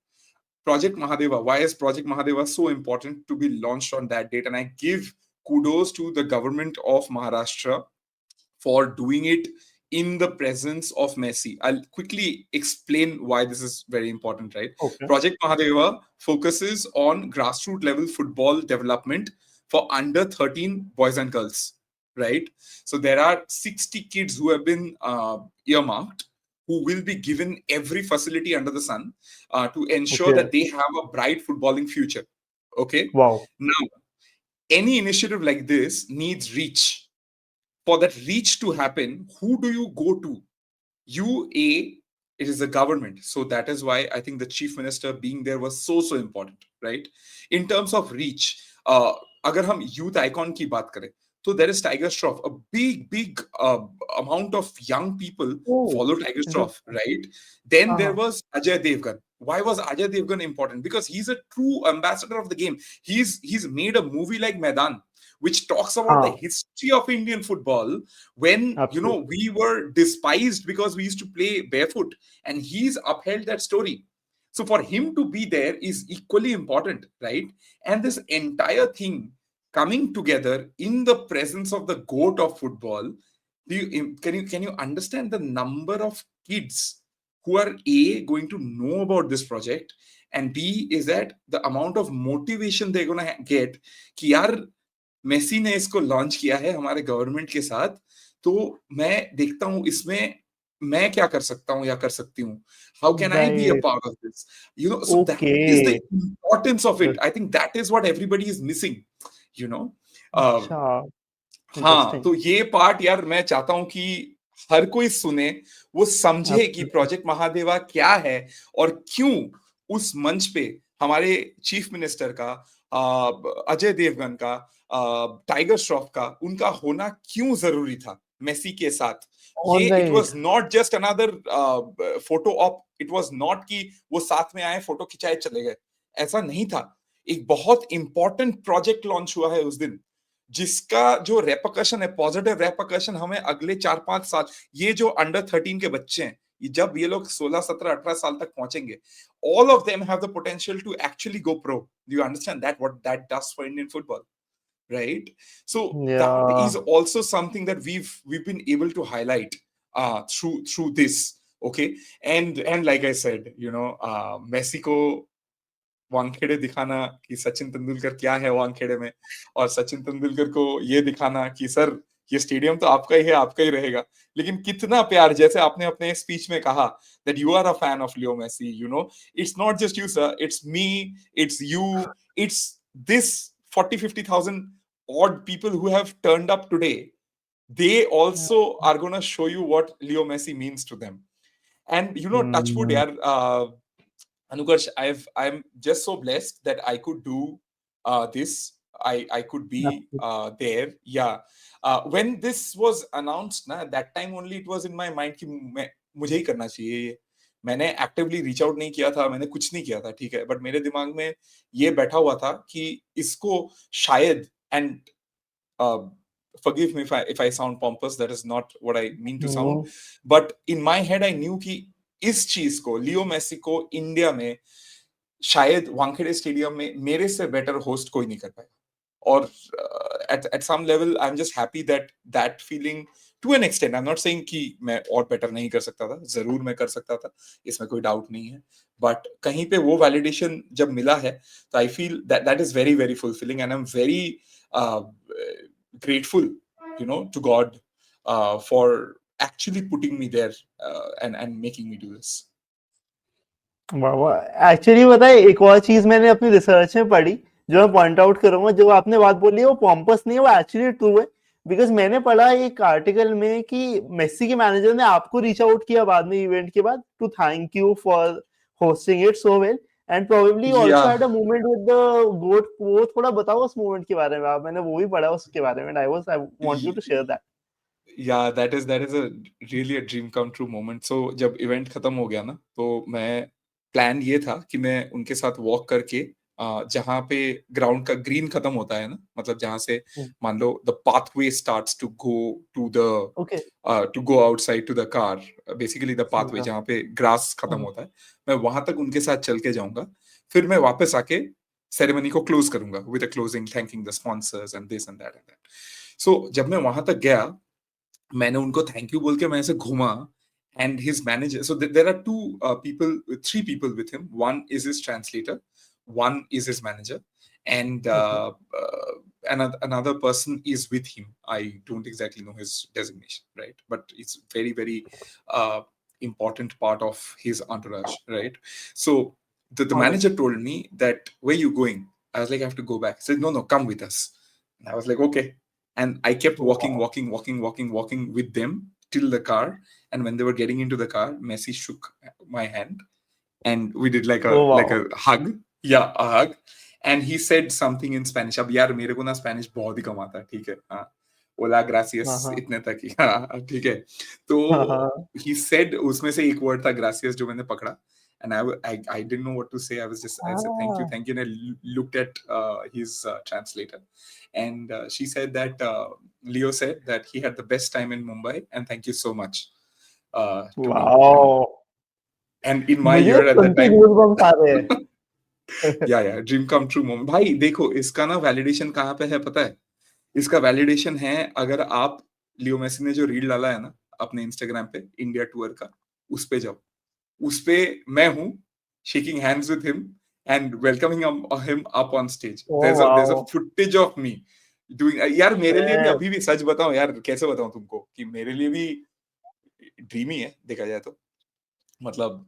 [SPEAKER 2] Project Mahadeva. Why is Project Mahadeva so important to be launched on that date? And I give kudos to the government of Maharashtra for doing it in the presence of Messi. I'll quickly explain why this is very important, right?
[SPEAKER 3] Okay.
[SPEAKER 2] Project Mahadeva focuses on grassroots level football development for under 13 boys and girls, right? So there are 60 kids who have been earmarked, who will be given every facility under the sun to ensure
[SPEAKER 3] Okay.
[SPEAKER 2] that they have a bright footballing future. Okay.
[SPEAKER 3] Wow.
[SPEAKER 2] Now, any initiative like this needs reach. For that reach to happen, who do you go to? It is the government. So that is why I think the chief minister being there was so important, right? In terms of reach, अगर हम youth icon की बात करें, so there is Tiger Shroff. A big amount of young people
[SPEAKER 3] Oh,
[SPEAKER 2] follow Tiger Shroff,
[SPEAKER 3] interesting.
[SPEAKER 2] right? Then there
[SPEAKER 3] Uh-huh.
[SPEAKER 2] was Ajay Devgan. Why was Ajay Devgan important? Because he's a true ambassador of the game. He's made a movie like Maidan, which talks about the
[SPEAKER 3] Huh.
[SPEAKER 2] history of Indian football when
[SPEAKER 3] Absolutely.
[SPEAKER 2] we were despised because we used to play barefoot, and he's upheld that story. So for him to be there is equally important, right? And this entire thing coming together in the presence of the goat of football, can you understand the number of kids who are A, going to know about this project, and B, is that the amount of motivation they're gonna get कि यार Messi ने इसको launch किया है हमारे government के साथ, तो मैं देखता हूँ इसमें मैं क्या कर सकता हूँ या कर सकती हूँ, how can I be a
[SPEAKER 3] Right.
[SPEAKER 2] Part of this, so that is the
[SPEAKER 3] Okay.
[SPEAKER 2] Importance of it.
[SPEAKER 3] Good.
[SPEAKER 2] I think that is what everybody is missing, you know.
[SPEAKER 3] अच्छा.
[SPEAKER 2] हाँ,
[SPEAKER 3] Interesting.
[SPEAKER 2] तो ये पार्ट यार मैं चाहता हूँ कि हर कोई सुने, वो समझे कि
[SPEAKER 3] Absolutely.
[SPEAKER 2] प्रोजेक्ट महादेवा क्या है और क्यों उस मंच पे हमारे चीफ मिनिस्टर का, अजय देवगन का, टाइगर श्रॉफ का, उनका होना क्यों जरूरी था मेसी के साथ.
[SPEAKER 3] All
[SPEAKER 2] ये it
[SPEAKER 3] right.
[SPEAKER 2] Was not just another photo op. It was not कि वो साथ में आए, फोटो खिंचाए चले गए. ऐसा नहीं था. एक बहुत इंपॉर्टेंट प्रोजेक्ट लॉन्च हुआ है उस दिन, जिसका जो रेपकशन है, पॉजिटिव रेपकशन हमें अगले 4-5 साल, ये जो अंडर 13 के बच्चे हैं, जब ये लोग 16, 17, 18 साल तक पहुंचेंगे, all of them have the potential to actually go pro. Do you understand that what that does for Indian football, right? So that
[SPEAKER 3] Yeah.
[SPEAKER 2] is also something that we've been able to highlight through this. Okay. And like I said, Messi को वानखेड़े दिखाना कि सचिन तेंदुलकर क्या है वानखेड़े में, और सचिन तेंदुलकर को ये दिखाना कि सर ये स्टेडियम तो आपका ही है, आपका ही रहेगा. लेकिन कितना प्यार, जैसे आपने अपने स्पीच में कहा that you are a fan of Leo Messi, it's not just you sir, it's me, it's you, it's this 40-50,000 odd people who have turned up today. They also are going to show you what Leo Messi means to them. And touchwood,
[SPEAKER 3] Mm.
[SPEAKER 2] yaar, Anukarsh, I'm just so blessed that I could do this. I could be
[SPEAKER 3] Absolutely.
[SPEAKER 2] there. Yeah. When this was announced, na, that time only it was in my mind कि मुझे ही करना चाहिए ये. मैंने actively reach out नहीं किया था, मैंने कुछ नहीं किया था, ठीक है, बट मेरे दिमाग में ये बैठा हुआ था कि इसको शायद, and forgive me if I sound pompous, that is not what I mean to sound,
[SPEAKER 3] No.
[SPEAKER 2] but in my head I knew कि इस चीज को, लियो मेसी को इंडिया में शायद वानखेड़े स्टेडियम में मेरे से बेटर होस्ट कोई नहीं कर पाएगा. और at some level I'm just happy that feeling, to an extent, I'm not saying कि मैं और बेटर नहीं कर सकता था, जरूर मैं कर सकता था, इसमें कोई डाउट नहीं है, बट कहीं पे वो वैलिडेशन जब मिला है, तो I feel that is very very fulfilling, and I'm very grateful, to God for actually putting me there and making me do this.
[SPEAKER 3] वाह वाह. एक्चुअली पता है एक और चीज मैंने अपनी रिसर्च में पढ़ी जो मैं पॉइंट आउट करूंगा. जो आपने बात बोली है वो पॉम्पस नहीं है, वो एक्चुअली ट्रू है. बिकॉज मैंने पढ़ा एक आर्टिकल में कि मेसी के मैनेजर ने आपको रीच आउट किया बाद में इवेंट के बाद to thank you for hosting it so well, and probably also had a
[SPEAKER 2] Yeah,
[SPEAKER 3] movement with the goat. वो थोड़ा बताओ उस मूवमेंट के बारे में. आप, मैंने वो भी पढ़ा उसके बारे में. I want you to share that.
[SPEAKER 2] yeah, that is a really a dream come true moment. So जब इवेंट खत्म हो गया ना, तो मैं प्लान ये था कि मैं उनके साथ वॉक करके जहाँ पे ग्राउंड का ग्रीन खत्म होता है ना, मतलब जहाँ से मान लो the pathway starts to go to the
[SPEAKER 3] okay
[SPEAKER 2] to go outside to the car, basically the pathway
[SPEAKER 3] समझा।
[SPEAKER 2] जहाँ पे ग्रास खत्म होता है, मैं वहां तक उनके साथ चल के जाऊंगा। फिर मैं वापस आके सेरेमनी को क्लोज करूंगा with a closing, thanking the sponsors and this and that. So जब मैं वहां तक गया, मैंने उनको थैंक यू बोल के मैं ऐसे घूमा, and his manager, so there are three people with him. One is his translator, one is his manager, and
[SPEAKER 3] okay
[SPEAKER 2] another person is with him. I don't exactly know his designation, right, but it's very uh, important part of his entourage, right? So the
[SPEAKER 3] alright
[SPEAKER 2] manager told me that, where you going? I was like, I have to go back. He said, no, come with us. And I was like, okay. And I kept walking with them till the car. And when they were getting into the car, Messi shook my hand, and we did like
[SPEAKER 3] oh
[SPEAKER 2] a
[SPEAKER 3] wow
[SPEAKER 2] hug. Yeah, a hug. And he said something in Spanish. अब यार मेरे को ना Spanish बहुत ही कम आता है, ठीक है, हाँ, ओला ग्रासियस
[SPEAKER 3] हाँ हाँ
[SPEAKER 2] इतने तक ही, हाँ ठीक है। तो
[SPEAKER 3] हाँ हाँ
[SPEAKER 2] he said, उसमें से एक वर्ड था ग्रासियस जो मैंने पकड़ा, and I didn't know what to say. I said thank you, and I looked at his translator, and she said that Leo said that he had the best time in Mumbai, and thank you so much to me.
[SPEAKER 3] Wow
[SPEAKER 2] And in my
[SPEAKER 3] मुझे
[SPEAKER 2] year at
[SPEAKER 3] soon
[SPEAKER 2] that
[SPEAKER 3] के
[SPEAKER 2] time,
[SPEAKER 3] goosebumps आ रहे हैं।
[SPEAKER 2] या dream come true moment. भाई देखो, इसका ना validation कहाँ पे है पता है? इसका वैलिडेशन है, अगर आप लियो मेसी ने जो रील डाला है ना अपने इंस्टाग्राम पे इंडिया टूर का, उस पे जाओ, उस पे मैं हूँ shaking hands with him and welcoming him up on stage.
[SPEAKER 3] Oh
[SPEAKER 2] there is a
[SPEAKER 3] wow
[SPEAKER 2] footage of me doing. यार मेरे लिए भी
[SPEAKER 3] मैं
[SPEAKER 2] अभी भी, सच बताऊं यार, कैसे बताऊं तुमको, कि मेरे लिए भी ड्रीम ही है देखा जाए तो, मतलब।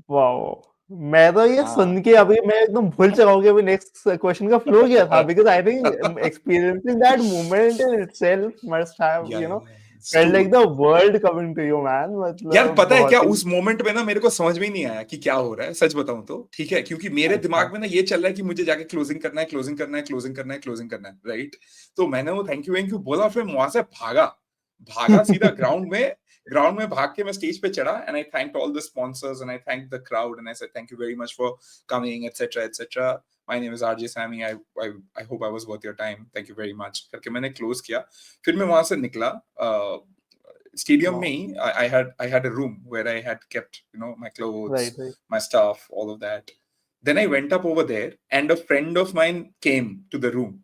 [SPEAKER 3] वाओ मैं तो ये
[SPEAKER 2] हाँ।
[SPEAKER 3] सुन के अभी मैं एकदम भूल चुका हूँ कि अभी नेक्स्ट क्वेश्चन का फ्लो क्या था because I think experiencing that moment in itself must have
[SPEAKER 2] yeah
[SPEAKER 3] you know
[SPEAKER 2] it's
[SPEAKER 3] felt
[SPEAKER 2] true.
[SPEAKER 3] Like the world coming to you man
[SPEAKER 2] यार
[SPEAKER 3] मतलब
[SPEAKER 2] पता है क्या,
[SPEAKER 3] बहुत ही
[SPEAKER 2] उस मोमेंट में ना मेरे को समझ में ही नहीं आया कि क्या हो रहा है, सच बताऊं तो, ठीक है, क्योंकि मेरे
[SPEAKER 3] अच्छा
[SPEAKER 2] दिमाग में ना ये चल रहा है कि मुझे जाके क्लोजिंग करना है, क्लोजिंग करना है, क्लोजिंग करना है, क्लोजिंग करना है, राइट। तो मैंने वो थैंक यू बोला, और फिर वहां से भागा, भागा सीधा ग्राउंड में भाग के मैं स्टेज पे चढ़ा, and I thanked all the sponsors and I thanked the crowd and I said thank you very much for coming etcetera etcetera. My name is RJ Sammy, I hope I was worth your time, thank you very much करके मैंने close किया। फिर मैं वहां से निकला stadium
[SPEAKER 3] wow
[SPEAKER 2] me, I had a room where I had kept, my clothes,
[SPEAKER 3] right right
[SPEAKER 2] my stuff, all of that. Then I went up over there, and a friend of mine came to the room,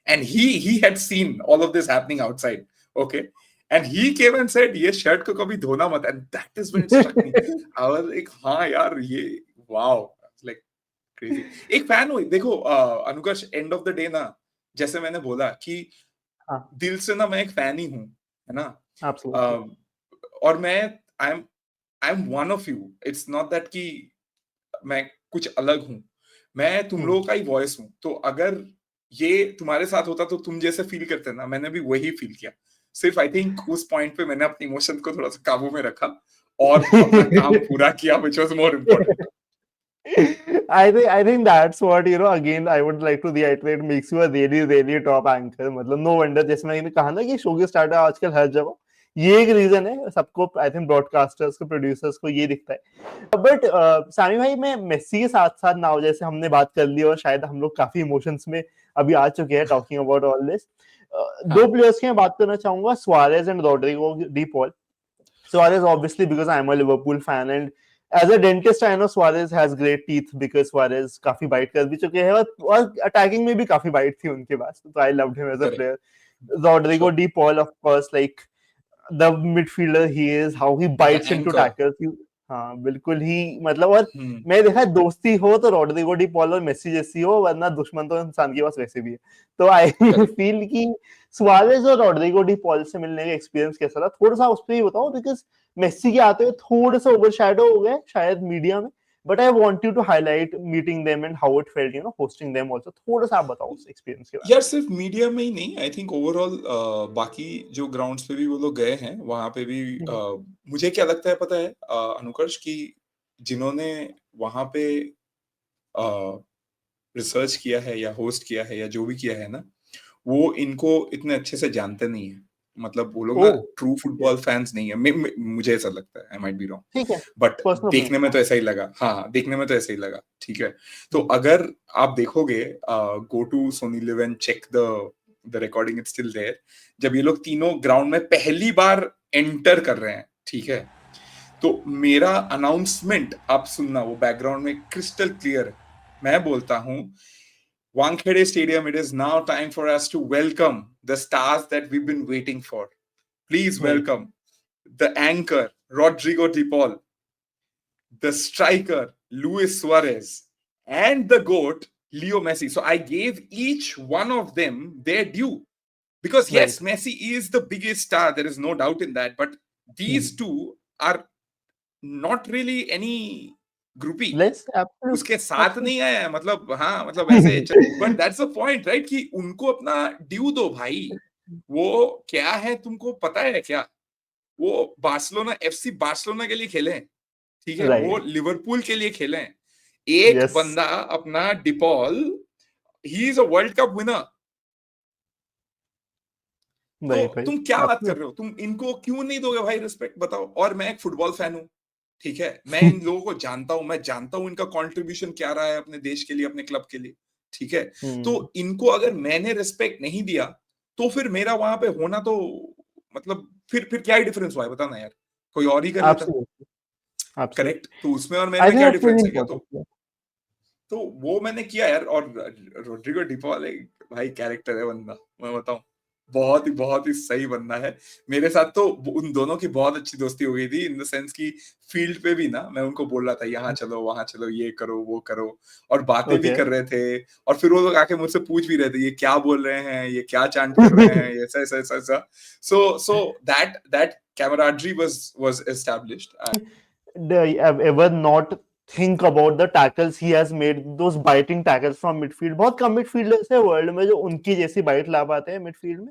[SPEAKER 2] and he had seen all of this happening outside. Okay. And he came and said, "Ye shirt ko kabhi dhona mat." And that is when it struck me. I was like, "हाँ यार, ये wow." I was like crazy. एक fan हुई देखो, अनुकर्ष, end of the day ना, जैसे मैंने बोला कि
[SPEAKER 3] हाँ
[SPEAKER 2] दिल से ना मैं एक फैन ही हूँ, है ना।
[SPEAKER 3] एब्सोल्युटली
[SPEAKER 2] और मैं I M one of you. It's not that कि मैं कुछ अलग हूं, मैं तुम लोगों का ही वॉइस हूं। तो अगर ये तुम्हारे साथ होता तो तुम जैसे फील करते ना, मैंने भी वही फील किया। सिर्फ आई थिंक उस पॉइंट पे मैंने अपने इमोशन को थोड़ा सा काबू में रखा और अपना काम पूरा किया, which was more important.
[SPEAKER 3] I think that's what again I would like to reiterate makes you a really top anchor मतलब no wonder जैसे मैंने कहा ना कि शो के स्टार्टर आजकल हर जगह ये एक रीजन है सबको आई थिंक ब्रॉडकास्टर्स को प्रोड्यूसर्स को ये दिखता है बट सामी भाई मैं मेस्सी के साथ साथ नाउ जैसे हमने बात कर ली और शायद हम लोग काफी इमोशंस में अभी आ चुके हैं टॉकिंग अबाउट ऑल दिस दो
[SPEAKER 2] हाँ,
[SPEAKER 3] प्लेयर्स की मैं बात करना चाहूंगा Suarez and Rodrigo De Paul Suarez, obviously, because I'm a Liverpool fan, and as a dentist, I know Suarez has great teeth because Suarez काफी बाइट कर भी चुके हैं और अटैकिंग में भी काफी बाइट थी उनके पास, तो I loved him as a
[SPEAKER 2] correct,
[SPEAKER 3] player. Rodrigo
[SPEAKER 2] sure.
[SPEAKER 3] De Paul, of course, like the midfielder he is, how he
[SPEAKER 2] The
[SPEAKER 3] bites into
[SPEAKER 2] anchor.
[SPEAKER 3] tackles. हाँ बिल्कुल ही मतलब और
[SPEAKER 2] Hmm.
[SPEAKER 3] मैं देखा दोस्ती हो तो रोड्रिगो डी पॉल और मेसी जैसी हो वरना दुश्मन तो इंसान के पास वैसे भी है तो आई
[SPEAKER 2] Correct.
[SPEAKER 3] फील कि सुआरेज और रोड्रिगो डी पॉल से मिलने का एक्सपीरियंस कैसा था थोड़ा सा उस पर ही बताओ बिकॉज मेसी के आते हुए थोड़े से ओवरशैडो हो गए शायद मीडिया में but I want you to highlight meeting them and how it felt hosting them also थोड़ा सा आप बताओ उस एक्सपीरियंस के बारे
[SPEAKER 2] यार सिर्फ मीडिया में ही नहीं, आई थिंक ओवरऑल बाकी जो ग्राउंड्स पे भी वो लोग गए हैं वहां पे भी
[SPEAKER 3] में
[SPEAKER 2] मुझे क्या लगता है पता है, अनुकर्ष, कि जिन्होंने वहां पे रिसर्च किया है या होस्ट किया है या जो भी किया है ना, वो इनको इतने अच्छे से जानते नहीं है, मतलब वो लोग ना
[SPEAKER 3] ओह
[SPEAKER 2] ट्रू फुटबॉल फैंस नहीं है, मुझे ऐसा लगता है, आई माइट बी रॉन्ग,
[SPEAKER 3] ठीक है,
[SPEAKER 2] बट
[SPEAKER 3] पर्सनल
[SPEAKER 2] देखने में
[SPEAKER 3] ओपिनियन।
[SPEAKER 2] तो ऐसा ही लगा। हाँ, देखने में तो ऐसा ही लगा, ठीक है। तो
[SPEAKER 3] हम्म,
[SPEAKER 2] अगर आप देखोगे, go to Sony Liv and check the recording, it's still there. जब ये लोग तीनों ग्राउंड में पहली बार एंटर कर रहे हैं, ठीक है, तो मेरा अनाउंसमेंट आप सुनना, वो बैकग्राउंड में क्रिस्टल क्लियर है। मैं बोलता हूं, Wankhede Stadium, it is now time for us to welcome the stars that we've been waiting for. Please
[SPEAKER 3] right,
[SPEAKER 2] welcome the anchor, Rodrigo De Paul, the striker, Luis Suarez, and the GOAT, Leo Messi. So I gave each one of them their due. Because
[SPEAKER 3] right.
[SPEAKER 2] yes, Messi is the biggest star, there is no doubt in that. But these two are not really any groupie.
[SPEAKER 3] Let's absolutely,
[SPEAKER 2] उसके साथ
[SPEAKER 3] absolutely.
[SPEAKER 2] नहीं है, मतलब हाँ, मतलब ऐसे, but that's the point right, कि उनको अपना ड्यू दो भाई। वो क्या है तुमको पता है क्या? वो बार्सिलोना, एफसी बार्सिलोना के लिए खेले हैं, ठीक है, वो
[SPEAKER 3] Right.
[SPEAKER 2] लिवरपूल के लिए खेले हैं। एक
[SPEAKER 3] Yes.
[SPEAKER 2] बंदा अपना De Paul, he is a world cup winner. तो
[SPEAKER 3] Right, right.
[SPEAKER 2] तुम क्या बात कर
[SPEAKER 3] Absolutely.
[SPEAKER 2] रहे हो? तुम इनको क्यों नहीं दोगे भाई रिस्पेक्ट, बताओ। और मैं एक फुटबॉल फैन हूँ, ठीक है, मैं इन लोगों को जानता हूं, मैं जानता हूं इनका कंट्रीब्यूशन क्या रहा है अपने देश के लिए, अपने क्लब के लिए, ठीक है। तो
[SPEAKER 3] Hmm.
[SPEAKER 2] इनको अगर मैंने रिस्पेक्ट नहीं दिया, तो फिर मेरा वहां पे होना तो, मतलब फिर क्या ही डिफरेंस हुआ है, बताना यार, कोई और ही कर लेता।
[SPEAKER 3] Absolutely. Absolutely.
[SPEAKER 2] करेक्ट, तो उसमें और मेरे
[SPEAKER 3] I
[SPEAKER 2] में
[SPEAKER 3] think
[SPEAKER 2] क्या
[SPEAKER 3] that's really
[SPEAKER 2] डिफरेंस है क्या?
[SPEAKER 3] important. Yeah.
[SPEAKER 2] तो वो मैंने किया यार। और रोड्रिगो डिपॉल एक भाई कैरेक्टर है बंदा, मैं बताऊं, बहुत ही सही बंदा है। मेरे साथ तो उन दोनों की बहुत अच्छी दोस्ती हो गई थी, इन द सेंस की फील्ड पे भी ना, मैं उनको बोल रहा था यहाँ चलो वहां चलो, ये करो वो करो, और बातें भी
[SPEAKER 3] Okay.
[SPEAKER 2] कर रहे थे। और फिर वो लोग आके मुझसे पूछ भी रहे थे, ये क्या बोल रहे हैं, ये क्या चांट कर रहे हैं, ऐसा ऐसा ऐसा ऐसा। So that camaraderie was established.
[SPEAKER 3] Ever not think about the tackles he has made, those biting tackles from midfield. बहुत कम midfielders है वर्ल्ड में जो उनकी जैसी बाइट ला पाते हैं midfield में।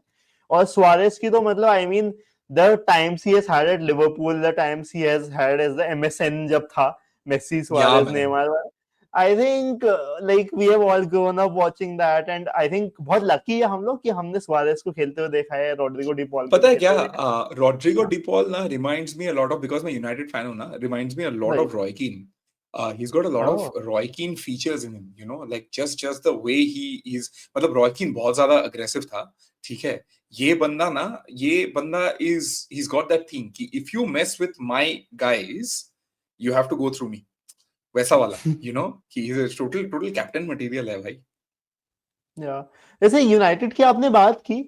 [SPEAKER 3] और सुआरेस की तो मतलब I mean the times he has had at Liverpool, the times he has had as the MSN जब था Messi
[SPEAKER 2] Yeah,
[SPEAKER 3] Suarez
[SPEAKER 2] man.
[SPEAKER 3] Neymar, I think like we have all grown up watching that and I think बहुत lucky है हम लोग कि हमने Suarez को खेलते हुए देखा है, रोड्रिगो डी पॉल को
[SPEAKER 2] पता है
[SPEAKER 3] खेलते
[SPEAKER 2] क्या,
[SPEAKER 3] हुए देखा
[SPEAKER 2] रॉड्रिगो
[SPEAKER 3] है।
[SPEAKER 2] डिपॉल ना reminds me a lot of, because मैं यूनाइटेड फैन हूं ना, reminds me a lot
[SPEAKER 3] Right.
[SPEAKER 2] Of Roy कीन। he's got a lot of
[SPEAKER 3] Oh.
[SPEAKER 2] Roy Keane features in him, you know, like just the way he is, मतलब Roy Keane बहुत ज्यादा aggressive था, ठीक है। ये बंदा is, he's got that thing कि if you mess with my guys, you have to go through me, वैसा वाला, you know, he is a total captain material है भाई।
[SPEAKER 3] या जैसे यूनाइटेड की आपने बात की,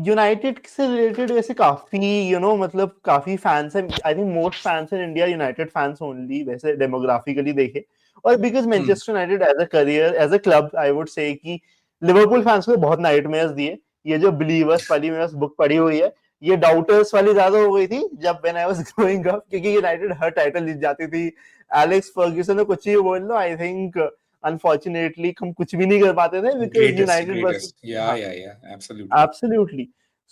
[SPEAKER 3] यूनाइटेड से रिलेटेड वैसे काफी मतलब काफी फैंस हैं। I think most fans in India United fans only, वैसे डेमोग्राफिकली देखे। और because Manchester United as a career as a club I would say कि लिवरपूल फैंस को बहुत नाइटमेयर्स दिए। ये जो बिलीवर्स वाली मेरे पास बुक पढ़ी हुई है, ये डाउटर्स वाली ज्यादा हो गई थी जब when I was growing up, क्योंकि यूनाइटेड हर टाइटल जीत जाती थी। एलेक्स फर्ग्यूसन ने कुछ ही बोल लो, आई थिंक अनफॉर्चुनेटली हम कुछ भी नहीं कर पाते थे बिकॉज यूनाइटेड बस।
[SPEAKER 2] Greatest, yeah,
[SPEAKER 3] हाँ,
[SPEAKER 2] yeah, yeah, absolutely.
[SPEAKER 3] Absolutely.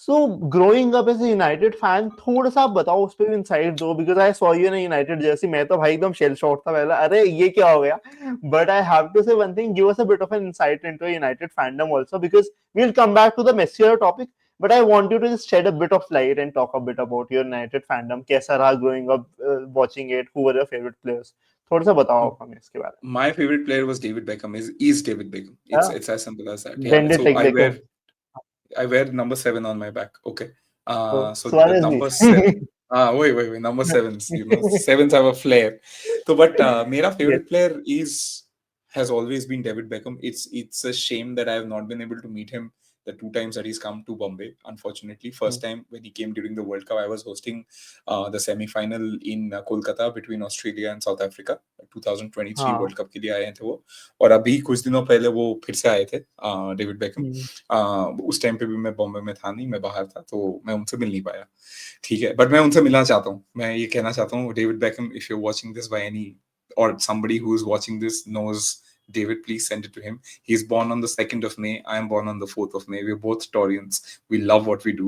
[SPEAKER 3] So growing up as a United fan, थोड़ा सा आप बताओ उस पे भी इनसाइट दो, because I saw you in United jersey. मैं तो भाई एकदम शेल शॉट था पहले, अरे ये क्या हो गया। But I have to say one thing, give us a bit of an insight into United fandom also, because we will come back to the messier topic, but I want you to just shed a bit of light and talk a bit about your United fandom. कैसा रहा growing up watching it, who were your favourite players, थोड़ा सा बताओ हमें इसके बारे
[SPEAKER 2] My favorite player was David Beckham. Is David Beckham.
[SPEAKER 3] में।
[SPEAKER 2] It's as simple as that. Yeah.
[SPEAKER 3] Then
[SPEAKER 2] So
[SPEAKER 3] take Becko,
[SPEAKER 2] I wear number 7 on my back. Okay.
[SPEAKER 3] तो
[SPEAKER 2] So the
[SPEAKER 3] Suarez भी।
[SPEAKER 2] number 7. Wait. Number sevens. You know, sevens have a flair. So, but मेरा
[SPEAKER 3] Yes.
[SPEAKER 2] favorite player has always been David Beckham. It's a shame that I have not been able to meet him the two times that he's come to Bombay. Unfortunately, first time when he came during the World Cup, I was hosting the semi-final in Kolkata between Australia and South Africa. 2023
[SPEAKER 3] हाँ।
[SPEAKER 2] World cup के लिए आए थे वो। और अभी कुछ दिनों पहले वो फिर से आए थे, डेविड बेकम। उस टाइम पे भी मैं बॉम्बे में था नहीं, मैं बाहर था, तो मैं उनसे मिल नहीं पाया, ठीक है। बट मैं उनसे मिलना चाहता हूँ। मैं ये कहना चाहता हूँ, David Beckham, if you are watching this by any or somebody who is watching this knows David, please send it to him. He's born on the 2nd of May. I am born on the 4th of May. We're both Taurians. We love what we do.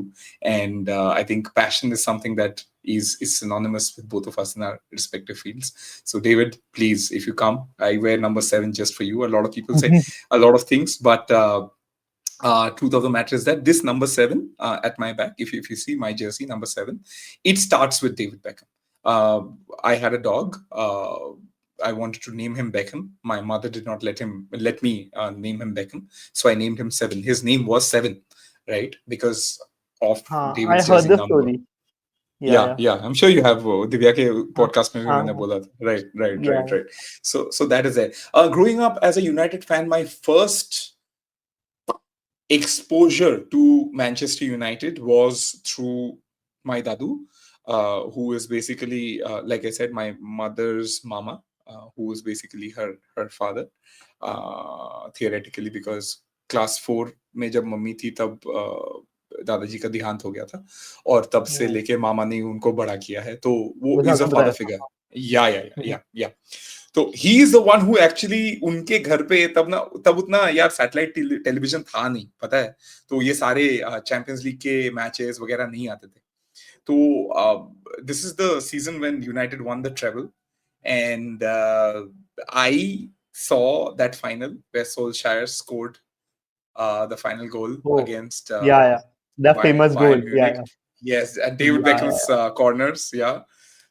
[SPEAKER 2] And I think passion is something that is synonymous with both of us in our respective fields. So David, please, if you come, I wear number 7 just for you. A lot of people say a lot of things, but truth of the matter is that this number 7 at my back, if you see my jersey, number 7, it starts with David Beckham. I had a dog. I wanted to name him Beckham. My mother did not let me name him Beckham, so I named him 7. His name was 7, right? Because of
[SPEAKER 3] हाँ, I
[SPEAKER 2] David's
[SPEAKER 3] heard
[SPEAKER 2] jersey
[SPEAKER 3] the
[SPEAKER 2] number.
[SPEAKER 3] story.
[SPEAKER 2] Yeah. I'm sure you have Divya के
[SPEAKER 3] हाँ,
[SPEAKER 2] podcast में भी
[SPEAKER 3] हाँ,
[SPEAKER 2] मैंने बोला था. Right.
[SPEAKER 3] yeah.
[SPEAKER 2] So that is it. Growing up as a United fan, my first exposure to Manchester United was through my dadu, who is basically, like I said, my mother's mama, who is basically her father, theoretically, because class 4 में जब mummy थी तब दादाजी का देहांत हो गया था, और तब से
[SPEAKER 3] Yeah.
[SPEAKER 2] लेके मामा ने उनको बड़ा किया है, तो वो
[SPEAKER 3] जैसे
[SPEAKER 2] इज अ
[SPEAKER 3] आपने
[SPEAKER 2] फादर
[SPEAKER 3] बताया था.
[SPEAKER 2] फिगर. या तो he is the one who actually, उनके घर पे तब उतना यार सैटेलाइट टेलीविजन था नहीं, पता है, तो ये सारे चैंपियंस लीग के मैचेस वगैरह नहीं आते थे. तो this is the season when United won the treble, and I saw that final where Solskjaer scored the final goal
[SPEAKER 3] Oh,
[SPEAKER 2] against
[SPEAKER 3] yeah. The famous goal.
[SPEAKER 2] Bayern Munich. Yes, and David Beckham's corners. Yeah.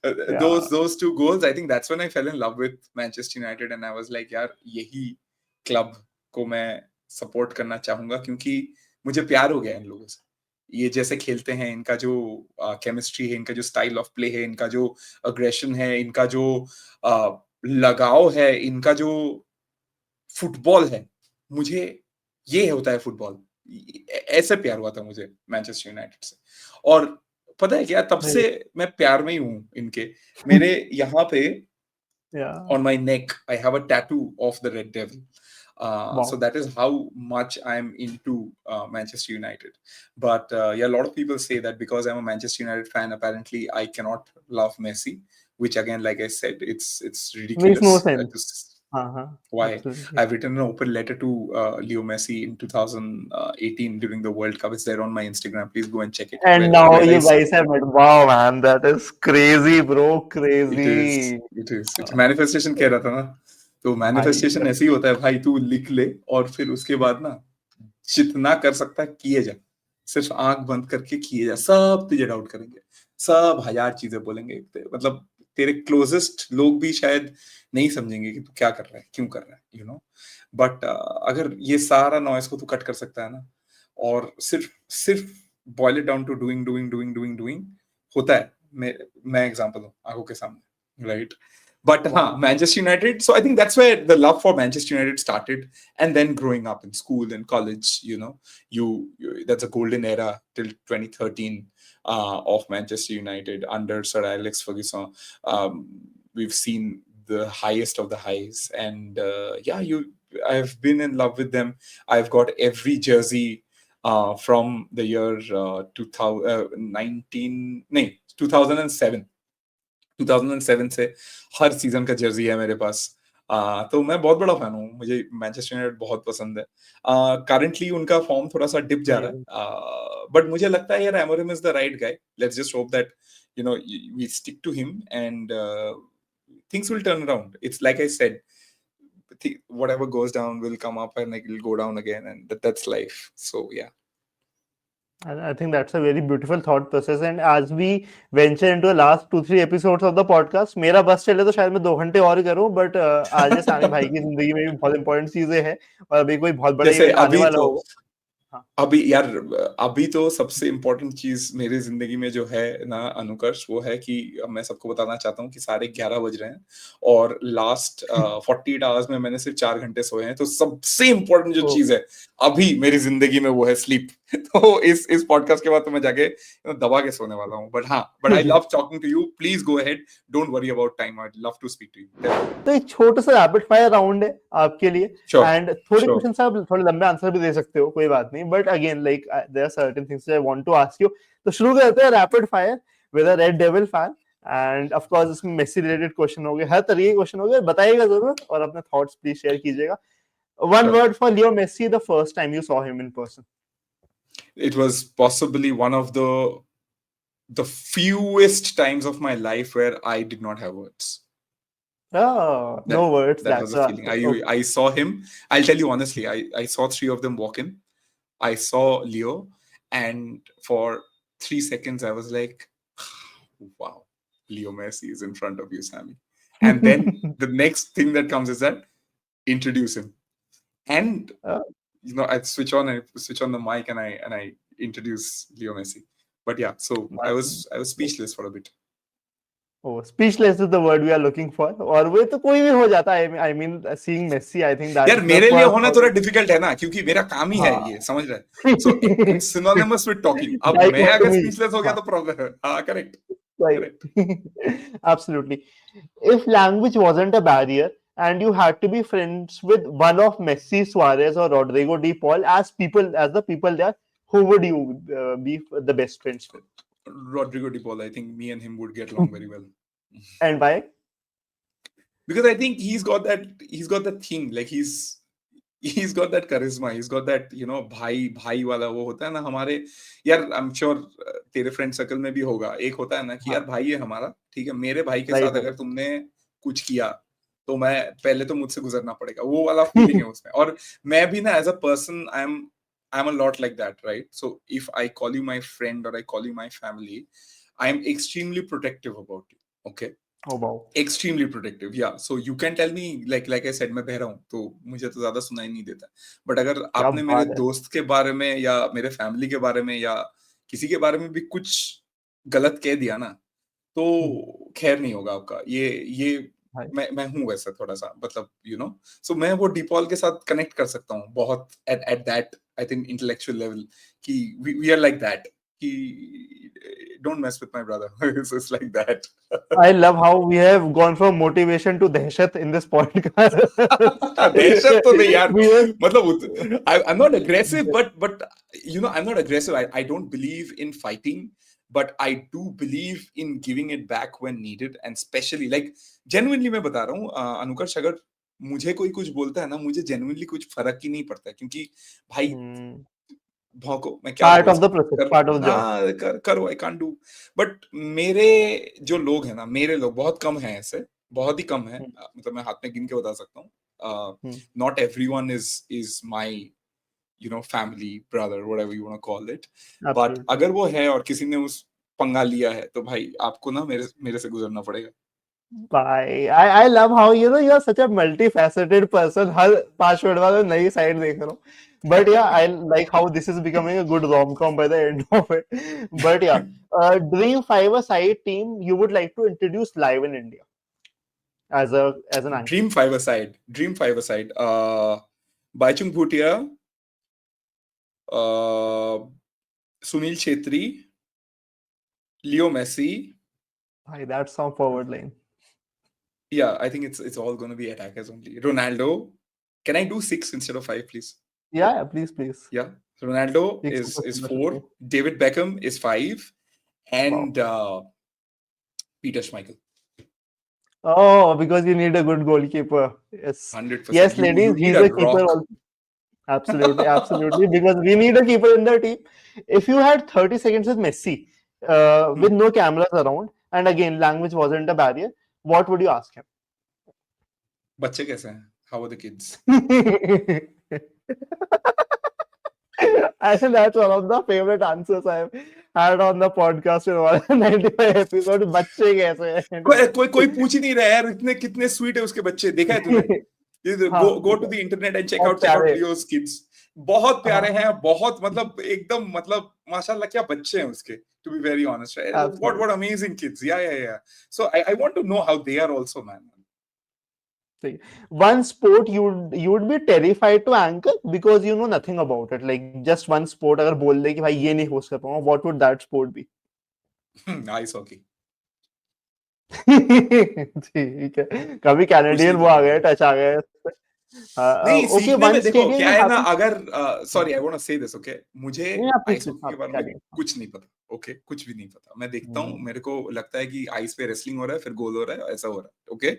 [SPEAKER 3] Yeah.
[SPEAKER 2] Those 2 goals, I think that's when I fell in love with Manchester United, and I was like, यार यही club को मैं support करना चाहूंगा, क्योंकि मुझे प्यार हो गया इन लोगों से. ये जैसे खेलते हैं, इनका जो केमिस्ट्री है, इनका जो स्टाइल ऑफ प्ले है, इनका जो अग्रेशन है, इनका जो लगाव है, इनका जो फुटबॉल है, मुझे ये होता है फुटबॉल. ऐसे प्यार हुआ था मुझे मैनचेस्टर यूनाइटेड से. और पता है क्या, तब से मैं प्यार में ही हूँ इनके. मेरे यहाँ पे on my neck I have a tattoo of the Red Devil. So that is how much I'm into Manchester United. But yeah, a lot of people say that because I'm a Manchester United fan, apparently I cannot love Messi, which again, like I said, it's ridiculous.
[SPEAKER 3] Makes no sense.
[SPEAKER 2] Why?
[SPEAKER 3] Absolutely.
[SPEAKER 2] I've written an open letter to Leo Messi in 2018 during the World Cup. It's there on my Instagram. Please go and check it.
[SPEAKER 3] And now you guys have met. Wow, man, that is crazy, bro. Crazy.
[SPEAKER 2] It is. Manifestation कह रहा था ना, तो manifestation ऐसे ही होता है भाई. तू लिख ले और फिर उसके बाद ना जितना कर सकता है किए जा. सिर्फ आंख बंद करके किए जा. सब तुझे डाउट करेंगे, सब 1000 चीजें बोलेंगे. मतलब तेरे क्लोजेस्ट लोग भी शायद नहीं समझेंगे कि तू क्या कर रहा है, क्यों कर रहा है, यू नो. बट अगर ये सारा नॉइस को तू कट कर सकता है ना, और सिर्फ boil it down to doing होता है. मैं एग्जांपल हूं आंखों के सामने, right. But Manchester United, so I think that's where the love for Manchester United started. And then growing up in school and college, you know, you that's a golden era till 2013 of Manchester United under Sir Alex Ferguson. We've seen the highest of the highs, and I've been in love with them. I've got every jersey from the year 2007 से हर season का Jersey है मेरे पास. तो मैं बहुत बड़ा fan हूँ. मुझे मैनचेस्टर यूनाइटेड बहुत पसंद है. करंटली उनका फॉर्म थोड़ा सा डिप जा रहा है, बट मुझे लगता है यार Amorim is the right guy. Let's just hope that you know we stick to him and things will turn around. It's like I said, whatever goes down will come up and it will go down again, and that's life. So yeah.
[SPEAKER 3] I think that's a very beautiful thought process. And as we venture into the last 2-3 episodes of the podcast, मेरा बस चले तो शायद मैं 2 घंटे और करूं, but आज सानी भाई की जिंदगी में भी बहुत इंपॉर्टेंट चीजें हैं, और अभी कोई बहुत बड़ा इवेंट आने वाला होगा.
[SPEAKER 2] अभी तो सबसे इम्पोर्टेंट चीज मेरी जिंदगी में जो है ना अनुकर्ष, वो है कि मैं सबको बताना चाहता हूँ कि साढ़े 11 बज रहे हैं और लास्ट 48 आवर्स में मैंने सिर्फ 4 घंटे सोए हैं. तो सबसे इम्पोर्टेंट जो चीज है अभी मेरी जिंदगी में वो है स्लीप. तो इस पॉडकास्ट के बाद तो मैं जाके दबा के सोने वाला हूँ. But I love talking to you. Please go ahead, don't worry about time. I love to speak to you.
[SPEAKER 3] तो एक छोटा सा रैपिड फायर राउंड है आपके लिए, एंड थोड़े क्वेश्चंस आप थोड़े लंबे आंसर भी दे सकते हो, कोई बात नहीं, but again like there are certain things I want to ask you. तो शुरू करते हैं rapid fire with a red devil fan, end of course इसमें मेसी रिलेटेड क्वेश्चन होंगे, हर तरीके के क्वेश्चन होंगे. बताइएगा जरूर और अपने थॉट्स प्लीज शेयर कीजिएगा. One word for Leo Messi the first time you saw him in person.
[SPEAKER 2] It was possibly one of the fewest times of my life where I did not have words.
[SPEAKER 3] No words.
[SPEAKER 2] That was a feeling. I saw him. I'll tell you honestly. I saw 3 of them walk in. I saw Leo, and for 3 seconds I was like, wow, Leo Messi is in front of you, Sammy. And then the next thing that comes is that introduce him. And
[SPEAKER 3] Uh,
[SPEAKER 2] I switch on the mic and I introduce Leo Messi. But yeah, so I was speechless for a bit.
[SPEAKER 3] Oh, speechless is the word we are looking for. और वो तो कोई भी हो जाता है. I mean, seeing Messi, I think that
[SPEAKER 2] यार
[SPEAKER 3] is the
[SPEAKER 2] मेरे लिए
[SPEAKER 3] first
[SPEAKER 2] होना
[SPEAKER 3] thought.
[SPEAKER 2] थोड़ा डिफिकल्ट है ना, क्योंकि मेरा काम ही है
[SPEAKER 3] हाँ.
[SPEAKER 2] ये, समझ रहे हैं. So it's synonymous with talking. अब
[SPEAKER 3] Like
[SPEAKER 2] मैं
[SPEAKER 3] to
[SPEAKER 2] अगर
[SPEAKER 3] me.
[SPEAKER 2] स्पीचलेस हो गया
[SPEAKER 3] हाँ.
[SPEAKER 2] तो प्रॉब्लम है. हाँ, correct
[SPEAKER 3] Right.
[SPEAKER 2] Correct.
[SPEAKER 3] Absolutely. If language wasn't a barrier and you had to be friends with one of Messi, Suarez, or Rodrigo de Paul as the people there, who would you be the best friends with?
[SPEAKER 2] Rodrigo de Paul, I think me and him would get along very well.
[SPEAKER 3] And why?
[SPEAKER 2] Because I think he's got that thing, like he's got that charisma, he's got that भाई वाला वो होता है ना हमारे. यार I am sure तेरे friend circle में भी होगा. एक होता है ना कि यार भाई है हमारा, ठीक है, मेरे भाई के साथ अगर तुमने कुछ किया तो मैं पहले तो मुझसे गुजरना पड़ेगा, वो वाला फीलिंग है उसमें. और मैं भी ना as a person I am a lot like that, right? So if I call you my friend और I call you my family, I am extremely protective about you. Okay,
[SPEAKER 3] Oh wow.
[SPEAKER 2] extremely protective, yeah. So you can tell me, like I said, मैं बहरा हूँ तो मुझे तो ज्यादा सुनाई नहीं देता. बट अगर
[SPEAKER 3] क्या
[SPEAKER 2] आपने मेरे
[SPEAKER 3] बात है.
[SPEAKER 2] दोस्त के बारे में या मेरे फैमिली के बारे में या किसी के बारे में भी कुछ गलत कह दिया ना, तो खैर नहीं होगा आपका. ये
[SPEAKER 3] भाई.
[SPEAKER 2] मैं हूँ वैसा थोड़ा सा, मतलब सो मैं वो डीपॉल के साथ कनेक्ट कर सकता हूँ बहुत at that I think intellectual level, कि वी आर लाइक दैट, कि don't mess with my brother. It's like that.
[SPEAKER 3] I love how we have gone from motivation to dehshat in this podcast.
[SPEAKER 2] दहशत तो नहीं यार,
[SPEAKER 3] We have-
[SPEAKER 2] मतलब I'm not aggressive, but I'm not aggressive. I don't believe in fighting, but I do believe in giving it back when needed, and especially like genuinely मैं बता रहा हूँ अनुकर्ष, अगर मुझे कोई कुछ बोलता है ना, मुझे genuinely कुछ फर्क ही नहीं पड़ता है, क्योंकि भाई भौंको, मैं क्या
[SPEAKER 3] Part
[SPEAKER 2] बोल
[SPEAKER 3] of the
[SPEAKER 2] सकता हूँ,
[SPEAKER 3] process, part of the job.
[SPEAKER 2] हाँ करो, आई कांट डू. बट मेरे जो लोग हैं ना, मेरे लोग बहुत कम हैं ऐसे, बहुत ही कम है. मतलब मैं हाथ में गिन के बता सकता हूँ. Not everyone is my family brother, whatever you want to call it. But
[SPEAKER 3] Absolutely.
[SPEAKER 2] अगर वो है और किसी ने उस पंगा लिया है, तो भाई आपको ना मेरे से गुजरना पड़ेगा.
[SPEAKER 3] Bye. I love how you are such a multifaceted person. Her 5 minute बाद मैं नई साइड देख रहा हूँ. But yeah, I like how this is becoming a good rom-com by the end of it. But yeah, Dream Five-a-Side team you would like to introduce live in India as an anchor.
[SPEAKER 2] Dream five-a-side. Baichung Bhutia, Sunil Chetri, Leo Messi.
[SPEAKER 3] Hi, that's some forward line.
[SPEAKER 2] Yeah, I think it's all going to be attackers only. Ronaldo. Can I do 6 instead of 5, please?
[SPEAKER 3] Yeah, please.
[SPEAKER 2] Yeah. Ronaldo
[SPEAKER 3] Six
[SPEAKER 2] is
[SPEAKER 3] super
[SPEAKER 2] 4.
[SPEAKER 3] super.
[SPEAKER 2] David Beckham is 5. And Peter Schmeichel.
[SPEAKER 3] Oh, because you need a good goalkeeper. Yes.
[SPEAKER 2] 100%.
[SPEAKER 3] Yes,
[SPEAKER 2] You
[SPEAKER 3] ladies,
[SPEAKER 2] need
[SPEAKER 3] he's
[SPEAKER 2] a
[SPEAKER 3] a keeper
[SPEAKER 2] rock.
[SPEAKER 3] also. Absolutely. Because we need a keeper in the team. If you had 30 seconds with Messi, with no cameras around, and again, language wasn't a barrier, what would you ask him?
[SPEAKER 2] बच्चे कैसे हैं? How are the kids?
[SPEAKER 3] I think that's one of the favorite answers I've had on the podcast in 195 episode. बच्चे कैसे हैं?
[SPEAKER 2] कोई पूछ ही नहीं रहा यार, इतने कितने स्वीट है उसके बच्चे. देखा है तूने? Go to the internet and check out Leo's kids. बहुत प्यारे हैं, बहुत मतलब एकदम मतलब माशाल्लाह क्या बच्चे हैं उसके. To be very honest, right? What amazing kids. Yeah. So I want to know how they are also, man.
[SPEAKER 3] One sport you would be terrified to anchor because you know nothing about it. Like just one sport अगर बोल दे कि भाई ये नहीं host कर पाऊंगा, what would that sport be?
[SPEAKER 2] Ice hockey.
[SPEAKER 3] ठीक है, कभी कैनेडियन वो आ गया, टच आ गया.
[SPEAKER 2] नहीं,
[SPEAKER 3] Okay,
[SPEAKER 2] सीखने
[SPEAKER 3] one
[SPEAKER 2] में देखो
[SPEAKER 3] stadium
[SPEAKER 2] क्या
[SPEAKER 3] you
[SPEAKER 2] है ना,
[SPEAKER 3] happen.
[SPEAKER 2] अगर सॉरी आई वांट टू से दिस, ओके, मुझे आइस हॉकी के बारे में कुछ नहीं पता. ओके, कुछ भी नहीं पता. मैं देखता हूँ, मेरे को लगता है कि आइस पे रेसलिंग हो रहा है, फिर गोल हो रहा है, ऐसा हो रहा है. ओके,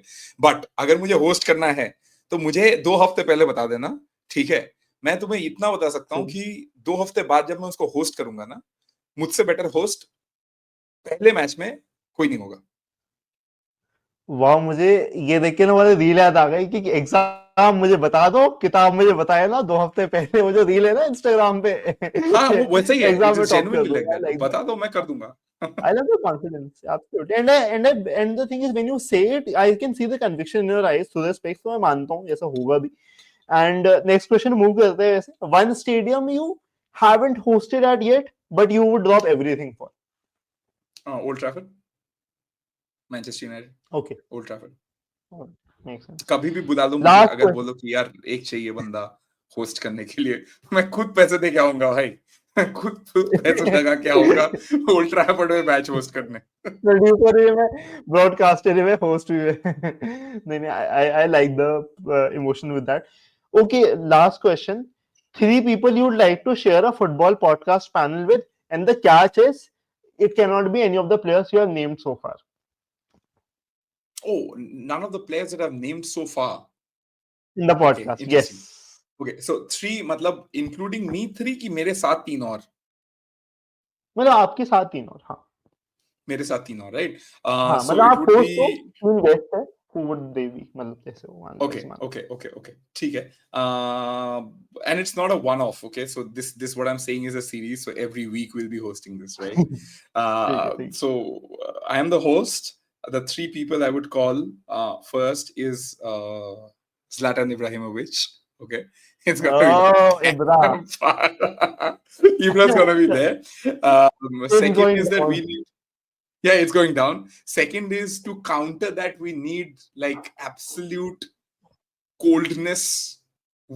[SPEAKER 2] बट अगर मुझे होस्ट करना है तो मुझे 2 हफ्ते पहले बता देना, ठीक है? मैं तुम्हें इतना बता सकता हूँ कि 2 हफ्ते बाद जब मैं उसको होस्ट करूंगा ना, मुझसे बेटर होस्ट पहले मैच में कोई नहीं होगा.
[SPEAKER 3] वाह, मुझे ये देख के ना वाले रील याद आ गई कि एग्जाम किताब मुझे बता दो, किताब मुझे बताया ना 2 हफ्ते पहले, वो जो रील है ना इंस्टाग्राम पे
[SPEAKER 2] हाँ वो वैसे ही है,
[SPEAKER 3] एग्जाम
[SPEAKER 2] इट
[SPEAKER 3] में
[SPEAKER 2] इज
[SPEAKER 3] टॉप कर
[SPEAKER 2] जेन्युइनली लाइक
[SPEAKER 3] दूंगा,
[SPEAKER 2] दैट,
[SPEAKER 3] लाइक
[SPEAKER 2] बता दो मैं कर दूंगा.
[SPEAKER 3] I love the confidence, absolutely. And the thing is, when you say it, I can see the conviction in your eyes through the specs. तो मैं मानता हूँ ऐसा होगा भी. And next question move करते हैं वैसे. One stadium you haven't hosted at yet, but you would drop everything for.
[SPEAKER 2] Old Trafford, Manchester United,
[SPEAKER 3] Okay,
[SPEAKER 2] old Trafford.
[SPEAKER 3] makes sense.
[SPEAKER 2] कभी भी बुला लो मुझे,
[SPEAKER 3] Last
[SPEAKER 2] अगर
[SPEAKER 3] question.
[SPEAKER 2] बोलो कि यार एक चाहिए बंदा होस्ट करने के लिए, मैं खुद पैसे दे के आऊंगा भाई. मैं खुद पैसे लगा के आऊंगा ओल्ड ट्रैफर्ड में मैच होस्ट करने.
[SPEAKER 3] प्रोड्यूसर भी मैं, ब्रॉडकास्टर भी मैं, होस्ट भी मैं. नहीं नहीं, I like the emotion with that. Okay, last question. 3 people you would like to share a football podcast panel with, and the catch is it cannot be any of the players you have named so far
[SPEAKER 2] Oh, none of the players that I've named so far.
[SPEAKER 3] in the
[SPEAKER 2] Okay,
[SPEAKER 3] podcast.
[SPEAKER 2] interesting.
[SPEAKER 3] Yes.
[SPEAKER 2] Okay, so 3 मतलब including me 3 कि मेरे साथ 3 और,
[SPEAKER 3] मतलब आपके साथ 3 और, हाँ
[SPEAKER 2] मेरे साथ 3 और, right?
[SPEAKER 3] हाँ,
[SPEAKER 2] So
[SPEAKER 3] मतलब
[SPEAKER 2] it
[SPEAKER 3] आप
[SPEAKER 2] would
[SPEAKER 3] होस्ट हो,
[SPEAKER 2] be
[SPEAKER 3] 3 गेस्ट है, who would they be, मतलब जैसे वो मान
[SPEAKER 2] okay,
[SPEAKER 3] वैसे मान.
[SPEAKER 2] okay. ठीक है. And it's not a one-off. Okay, so this what I'm saying is a series. So every week we'll be hosting this, right?
[SPEAKER 3] ठीक है.
[SPEAKER 2] So I am the host. The 3 people I would call first is Zlatan Ibrahimovic. Okay, it's gonna
[SPEAKER 3] Oh,
[SPEAKER 2] be
[SPEAKER 3] Ibra.
[SPEAKER 2] Ibra's gonna be there.
[SPEAKER 3] It's
[SPEAKER 2] Second
[SPEAKER 3] going
[SPEAKER 2] is that
[SPEAKER 3] down.
[SPEAKER 2] we need. Yeah, it's going down. Second is to counter that we need like absolute coldness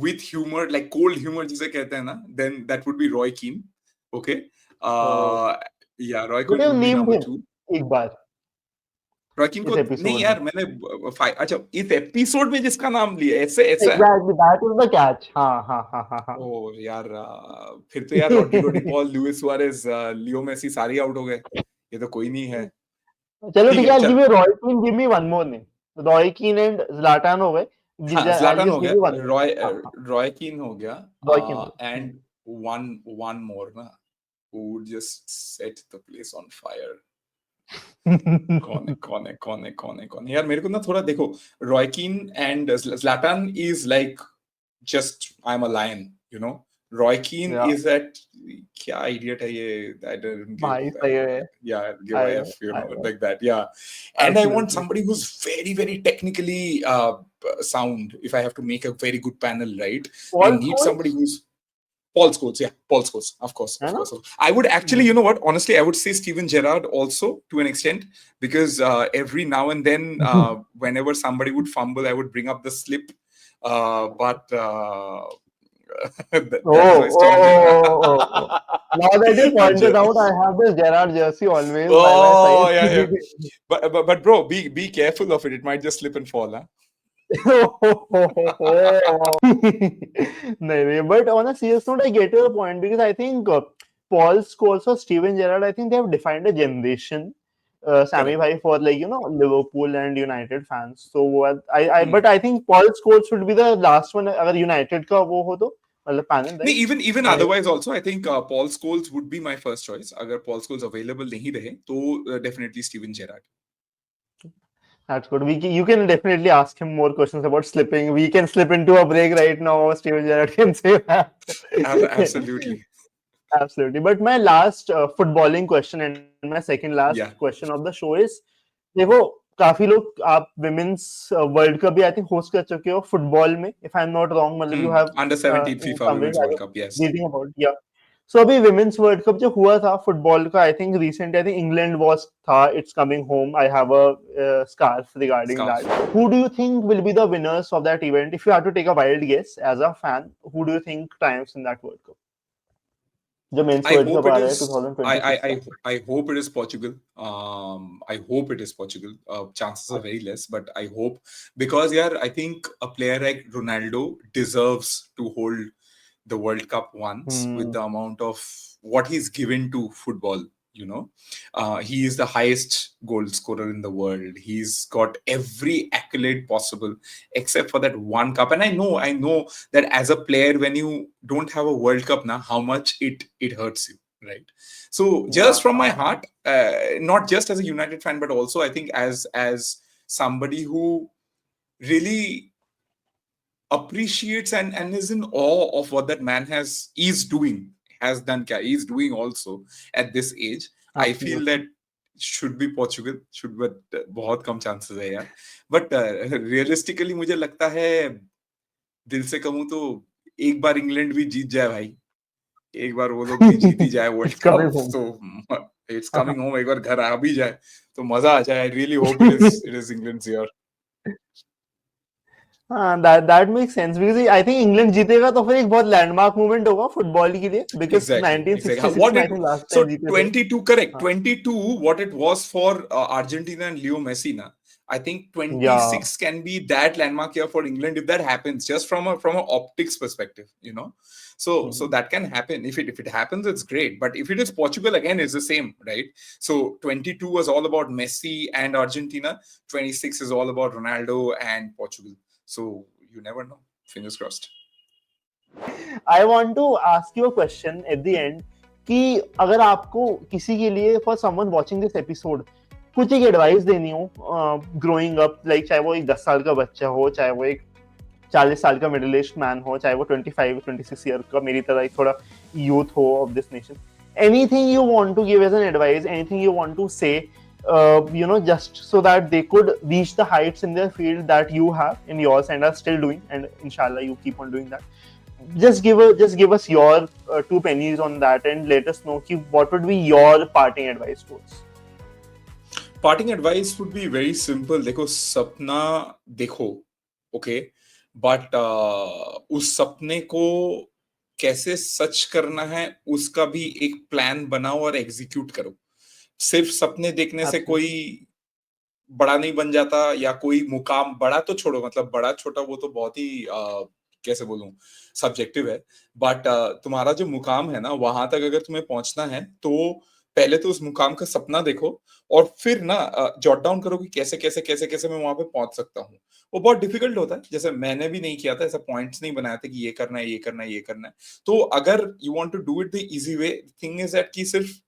[SPEAKER 2] with humor, like cold humor जिसे कहते हैं ना, then that would be Roy Keane. Okay.
[SPEAKER 3] Oh.
[SPEAKER 2] Yeah, Roy
[SPEAKER 3] But
[SPEAKER 2] Keane
[SPEAKER 3] you
[SPEAKER 2] would be
[SPEAKER 3] named
[SPEAKER 2] number
[SPEAKER 3] him
[SPEAKER 2] 2.
[SPEAKER 3] एक बार
[SPEAKER 2] Roy Keane को
[SPEAKER 3] इस
[SPEAKER 2] नहीं
[SPEAKER 3] episode में.
[SPEAKER 2] यार, मैंने अच्छा इस एपिसोड में जिसका नाम लिया ऐसे ऐसा है.
[SPEAKER 3] Exactly, that is the catch. हाँ.
[SPEAKER 2] ओ यार, फिर तो यार Rodrigo De Paul, Luis Suarez, Leo Messi सारे आउट हो गए. ये तो कोई नहीं है.
[SPEAKER 3] चलो
[SPEAKER 2] ठीक
[SPEAKER 3] ठीक
[SPEAKER 2] है,
[SPEAKER 3] है, I'll
[SPEAKER 2] चल.
[SPEAKER 3] give you Roy Keane, give me one more name. Roy Keane and Zlatan हो गए.
[SPEAKER 2] हाँ,
[SPEAKER 3] I'll
[SPEAKER 2] ज़्लाटन
[SPEAKER 3] just
[SPEAKER 2] हो
[SPEAKER 3] give
[SPEAKER 2] गया,
[SPEAKER 3] you one more. हाँ.
[SPEAKER 2] रॉय कीन हो गया,
[SPEAKER 3] Roy Keane हो गया.
[SPEAKER 2] and one more ना, who would just set the place on fire. कौन है यार, मेरे को ना थोड़ा देखो, रॉय कीन and Zlatan is like just I'm a lion, you know. Roy Keane
[SPEAKER 3] Yeah,
[SPEAKER 2] is that क्या idiot है ये, I didn't give
[SPEAKER 3] भाई सही है.
[SPEAKER 2] yeah, give
[SPEAKER 3] I
[SPEAKER 2] a
[SPEAKER 3] know,
[SPEAKER 2] F, you
[SPEAKER 3] I
[SPEAKER 2] know,
[SPEAKER 3] know.
[SPEAKER 2] like that, yeah. And I want
[SPEAKER 3] Absolutely.
[SPEAKER 2] somebody who's very very technically sound. If I have to make a very good panel, right, I
[SPEAKER 3] Paul
[SPEAKER 2] need
[SPEAKER 3] Scholes,
[SPEAKER 2] somebody who's Paul Scholes, yeah, Paul Scholes, of course,
[SPEAKER 3] है
[SPEAKER 2] of
[SPEAKER 3] ना?
[SPEAKER 2] course. I would actually, you know what, honestly, I would say Steven Gerrard also to an extent, because every now and then, whenever somebody would fumble, I would bring up the slip, but that is why Steven Gerrard.
[SPEAKER 3] Now that you pointed
[SPEAKER 2] Ger-
[SPEAKER 3] out, I have this Gerrard jersey always by my
[SPEAKER 2] oh
[SPEAKER 3] side.
[SPEAKER 2] yeah. But bro, be careful of it. It might just slip and fall, huh?
[SPEAKER 3] नहीं, but on a serious note, I get your point, because I think Paul Scholes or Steven Gerrard, I think they have defined a generation, Sammy
[SPEAKER 2] Correct.
[SPEAKER 3] bhai, for like, you know, Liverpool and United fans. So
[SPEAKER 2] Hmm.
[SPEAKER 3] but I think Paul Scholes should be the last one अगर United का वो हो तो, मतलब panel,
[SPEAKER 2] No,
[SPEAKER 3] right?
[SPEAKER 2] even otherwise also, I think Paul Scholes would be my first choice. अगर Paul Scholes available नहीं रहे, तो definitely Steven Gerrard.
[SPEAKER 3] That's good. You can definitely ask him more questions about slipping. We can slip into a break right now. Steven Gerrard can say that.
[SPEAKER 2] Absolutely.
[SPEAKER 3] Absolutely. But my last footballing question and my second last
[SPEAKER 2] Yeah.
[SPEAKER 3] question of the show is, देखो काफी लोग आप women's world cup भी I think host कर चुके हो football में, if I'm not wrong, मतलब you have
[SPEAKER 2] Under 17 FIFA
[SPEAKER 3] some
[SPEAKER 2] Women's
[SPEAKER 3] ways, I
[SPEAKER 2] World
[SPEAKER 3] think,
[SPEAKER 2] Cup, yes.
[SPEAKER 3] reading about, yeah. So अभी women's world cup जो हुआ था फुटबॉल का, I think recently, I think England was था, it's coming home. I have a scarf regarding
[SPEAKER 2] Scarf.
[SPEAKER 3] that. Who do you think will be the winners of that event? If you have to take a wild guess as a fan, who do you think triumphs in that World Cup? जो men's
[SPEAKER 2] I
[SPEAKER 3] world
[SPEAKER 2] hope
[SPEAKER 3] cup आ
[SPEAKER 2] it
[SPEAKER 3] रहा है
[SPEAKER 2] is.
[SPEAKER 3] 2026 का.
[SPEAKER 2] I hope it is Portugal. I hope it is Portugal. Chances are very less, but I hope, because yeah, I think a player like Ronaldo deserves to hold the World Cup once with the amount of what he's given to football. You know, he is the highest goal scorer in the world. He's got every accolade possible except for that one cup. And I know that as a player, when you don't have a World Cup now, how much it hurts you, right? So just from my heart, not just as a United fan, but also I think as somebody who really appreciates and is in awe of what that man is doing, has done, kya is doing also at this age. I feel
[SPEAKER 3] Absolutely.
[SPEAKER 2] that should be Portugal, should, but बहुत कम chances है यार. But realistically मुझे लगता है, दिल से कहूँ तो एक बार इंग्लैंड भी जीत जाए भाई, एक बार वो लोग भी जीत ही जाए world
[SPEAKER 3] It's
[SPEAKER 2] cup,
[SPEAKER 3] coming home.
[SPEAKER 2] तो इट्स कमिंग होम, एक बार घर आ भी जाए तो मजा आ जाए. I really hope it is England's year.
[SPEAKER 3] हाँ, that makes sense because I think England जीतेगा तो फिर एक बहुत लैंडमार्क मूवमेंट होगा फुटबॉल के लिए because
[SPEAKER 2] Exactly.
[SPEAKER 3] $1966
[SPEAKER 2] What
[SPEAKER 3] में I
[SPEAKER 2] it
[SPEAKER 3] think last
[SPEAKER 2] so
[SPEAKER 3] time जीते थे.
[SPEAKER 2] 22, correct?
[SPEAKER 3] हाँ.
[SPEAKER 2] 22. What it was for Argentina and Leo Messi, na. I think
[SPEAKER 3] Yeah.
[SPEAKER 2] 26 can be that landmark year for England if that happens, just from a optics perspective, you know. So that can happen. If it happens, it's great. But if it is Portugal again, it's the same, right? So 22 was all about Messi and Argentina. 26 is all about Ronaldo and Portugal. So you never know. Fingers crossed.
[SPEAKER 3] I want to ask you a question at the end कि अगर आपको किसी के लिए for someone watching this episode कुछ एक advice देनी हो ग्रोइंग अप, लाइक चाहे वो एक 10 साल का बच्चा हो, चाहे वो एक 40 साल का मिडिल एज मैन हो, चाहे वो 25-26 ईयर का मेरी तरह एक थोड़ा यूथ हो of this nation, anything you want to give as an advice, anything you want to say, just so that they could reach the heights in their field that you have in yours and are still doing, and inshallah you keep on doing that. Just give us your 2 pennies on that and let us know what would be your parting advice to us.
[SPEAKER 2] Parting advice would be very simple. देखो, सपना देखो, okay, but उस सपने को कैसे सच करना है उसका भी एक प्लान बनाओ और एग्जीक्यूट करो. सिर्फ सपने देखने से कोई बड़ा नहीं बन जाता, या कोई मुकाम, बड़ा तो छोड़ो, मतलब बड़ा छोटा वो तो बहुत ही कैसे बोलूं, सब्जेक्टिव है. बट तुम्हारा जो मुकाम है ना, वहां तक अगर तुम्हें पहुंचना है तो पहले तो उस मुकाम का सपना देखो, और फिर ना जॉट डाउन करो कि कैसे कैसे कैसे कैसे मैं वहां पे पहुंच सकता हूँ. वो बहुत डिफिकल्ट होता है, जैसे मैंने भी नहीं किया था, ऐसा पॉइंट्स नहीं बनाया था कि ये करना है, ये करना है, ये करना है. तो अगर you want to do it the easy way, thing is that कि सिर्फ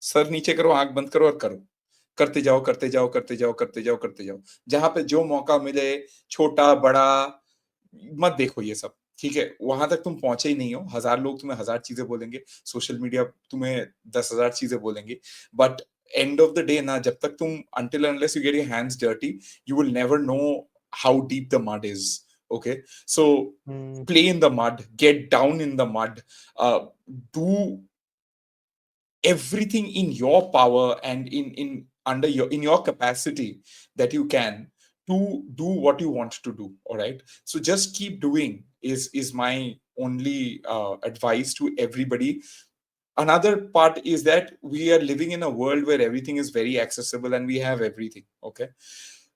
[SPEAKER 2] सर नीचे करो, आंख बंद करो और करो. करते जाओ, करते जाओ, करते जाओ, करते जाओ, करते जाओ. जहां पे जो मौका मिले, छोटा बड़ा मत देखो ये सब, ठीक है? वहां तक तुम पहुंचे ही नहीं हो. 1000 लोग तुम्हें 1000 चीजें बोलेंगे, सोशल मीडिया तुम्हें 10,000 चीजें बोलेंगे, but end of the day ना, जब तक तुम until unless you get your hands dirty, you will never know how deep the mud is. Okay, so play in the mud, get down in the mud, do everything in your power and in under your in your capacity that you can to do what you want to do. All right, so just keep doing is my only advice to everybody. Another part is that we are living in a world where everything is very accessible and we have everything. Okay,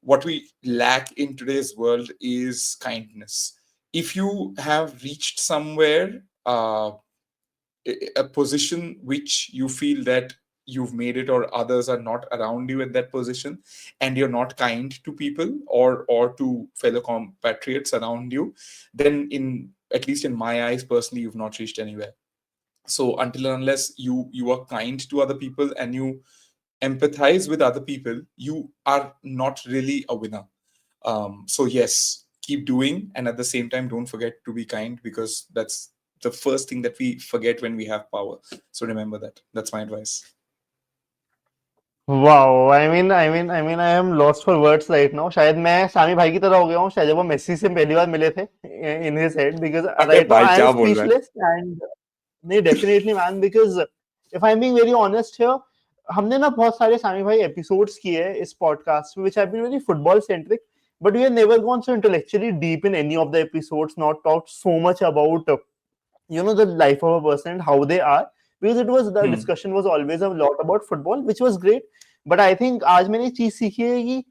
[SPEAKER 2] what we lack in today's world is kindness. If you have reached somewhere, a position which you feel that you've made it, or others are not around you at that position, and you're not kind to people or to fellow compatriots around you, then in at least in my eyes personally, you've not reached anywhere. So until and unless you are kind to other people and you empathize with other people, you are not really a winner. So yes, keep doing, and at the same time don't forget to be kind, because that's the first thing that we forget when we have power. So remember that. That's my advice.
[SPEAKER 3] Wow, I am lost for words right now. शायद मैं सामी भाई की तरह हो गया हूँ शायद, जब वो मेसी से पहली बार मिले थे in his head, because
[SPEAKER 2] अरे
[SPEAKER 3] right now
[SPEAKER 2] भाई
[SPEAKER 3] I
[SPEAKER 2] क्या
[SPEAKER 3] am
[SPEAKER 2] बोल रहा है?
[SPEAKER 3] speechless. And नहीं, definitely man, because if I'm being very honest here, हमने ना बहुत सारे सामी भाई एपिसोड्स किए हैं इस पॉडकास्ट में, which have been very football centric, but we have never gone so intellectually deep in any of the episodes, not talked so much about the life of a person and how they are, because the discussion was always a lot about football, which was great. But I think आज मैंने एक चीज सीखी है कि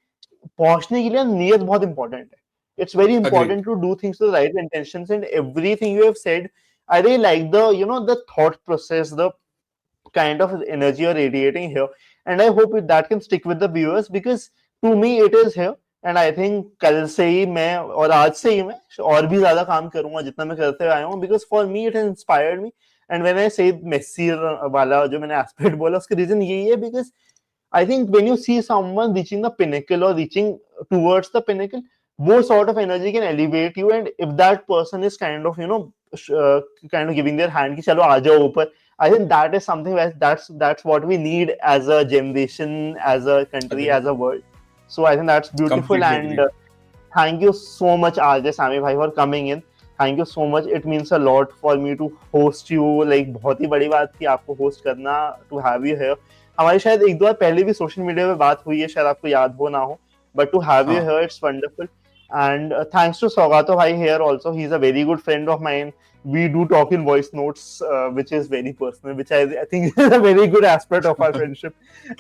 [SPEAKER 3] पहुंचने के लिए नियत बहुत इंपॉर्टेंट है. It's very important to do things with the right intentions, and everything you have said, I really like the thought process, the kind of energy you're radiating here, and I hope that can stick with the viewers, because to me it is here. And I think कल से ही मैं और आज से ही मैं और भी ज्यादा काम करूंगा जितना मैं करते आया हूँ, because for me it has inspired me. And when I say Messi वाला जो मैंने एस्पेक्ट बोला, उसका रीजन यही है, because I think when you see someone reaching the pinnacle or reaching towards the pinnacle, वो sort of energy can elevate you, and if that person is kind of kind of giving their hand कि चलो आ जाओ ऊपर, I think that is something that's what we need as a generation, as a country,
[SPEAKER 2] Agree.
[SPEAKER 3] as a world. So I think that's beautiful.
[SPEAKER 2] Completely
[SPEAKER 3] And
[SPEAKER 2] agree.
[SPEAKER 3] thank you so much, RJ Sami bhai, for coming in. Thank you so much. It means a lot for me to host you. Like बहुत ही बड़ी बात थी आपको host करना, to have you here. हमारी शायद एक दो बार पहले भी सोशल मीडिया पे बात हुई है, शायद आपको याद हो ना हो, but to have you
[SPEAKER 2] हाँ.
[SPEAKER 3] here, it's wonderful. And thanks to Sogato bhai here also. He's a very good friend of mine. We do talk in voice notes, which is very personal, which I think is a very good aspect of our friendship.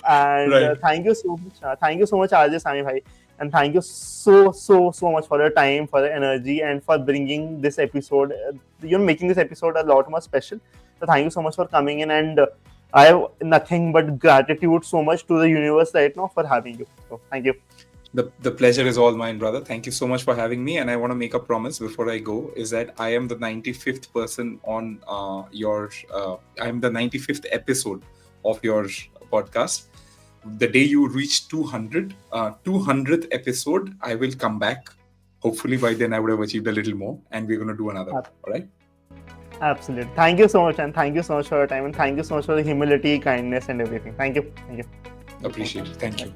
[SPEAKER 3] And
[SPEAKER 2] Right.
[SPEAKER 3] thank you so much. Thank you so much, RJ Sami bhai. And thank you so much for your time, for your energy, and for bringing this episode, making this episode a lot more special. So thank you so much for coming in, and I have nothing but gratitude so much to the universe right now for having you. So thank you.
[SPEAKER 2] The pleasure is all mine, brother. Thank you so much for having me. And I want to make a promise before I go, is that I am the 95th person on I'm the 95th episode of your podcast. The day you reach 200th episode, I will come back. Hopefully by then I would have achieved a little more, and we're going to do another. All right?
[SPEAKER 3] Absolutely. Thank you so much, and thank you so much for your time, and thank you so much for the humility, kindness, and everything. Thank you.
[SPEAKER 2] Appreciate it. Thank you.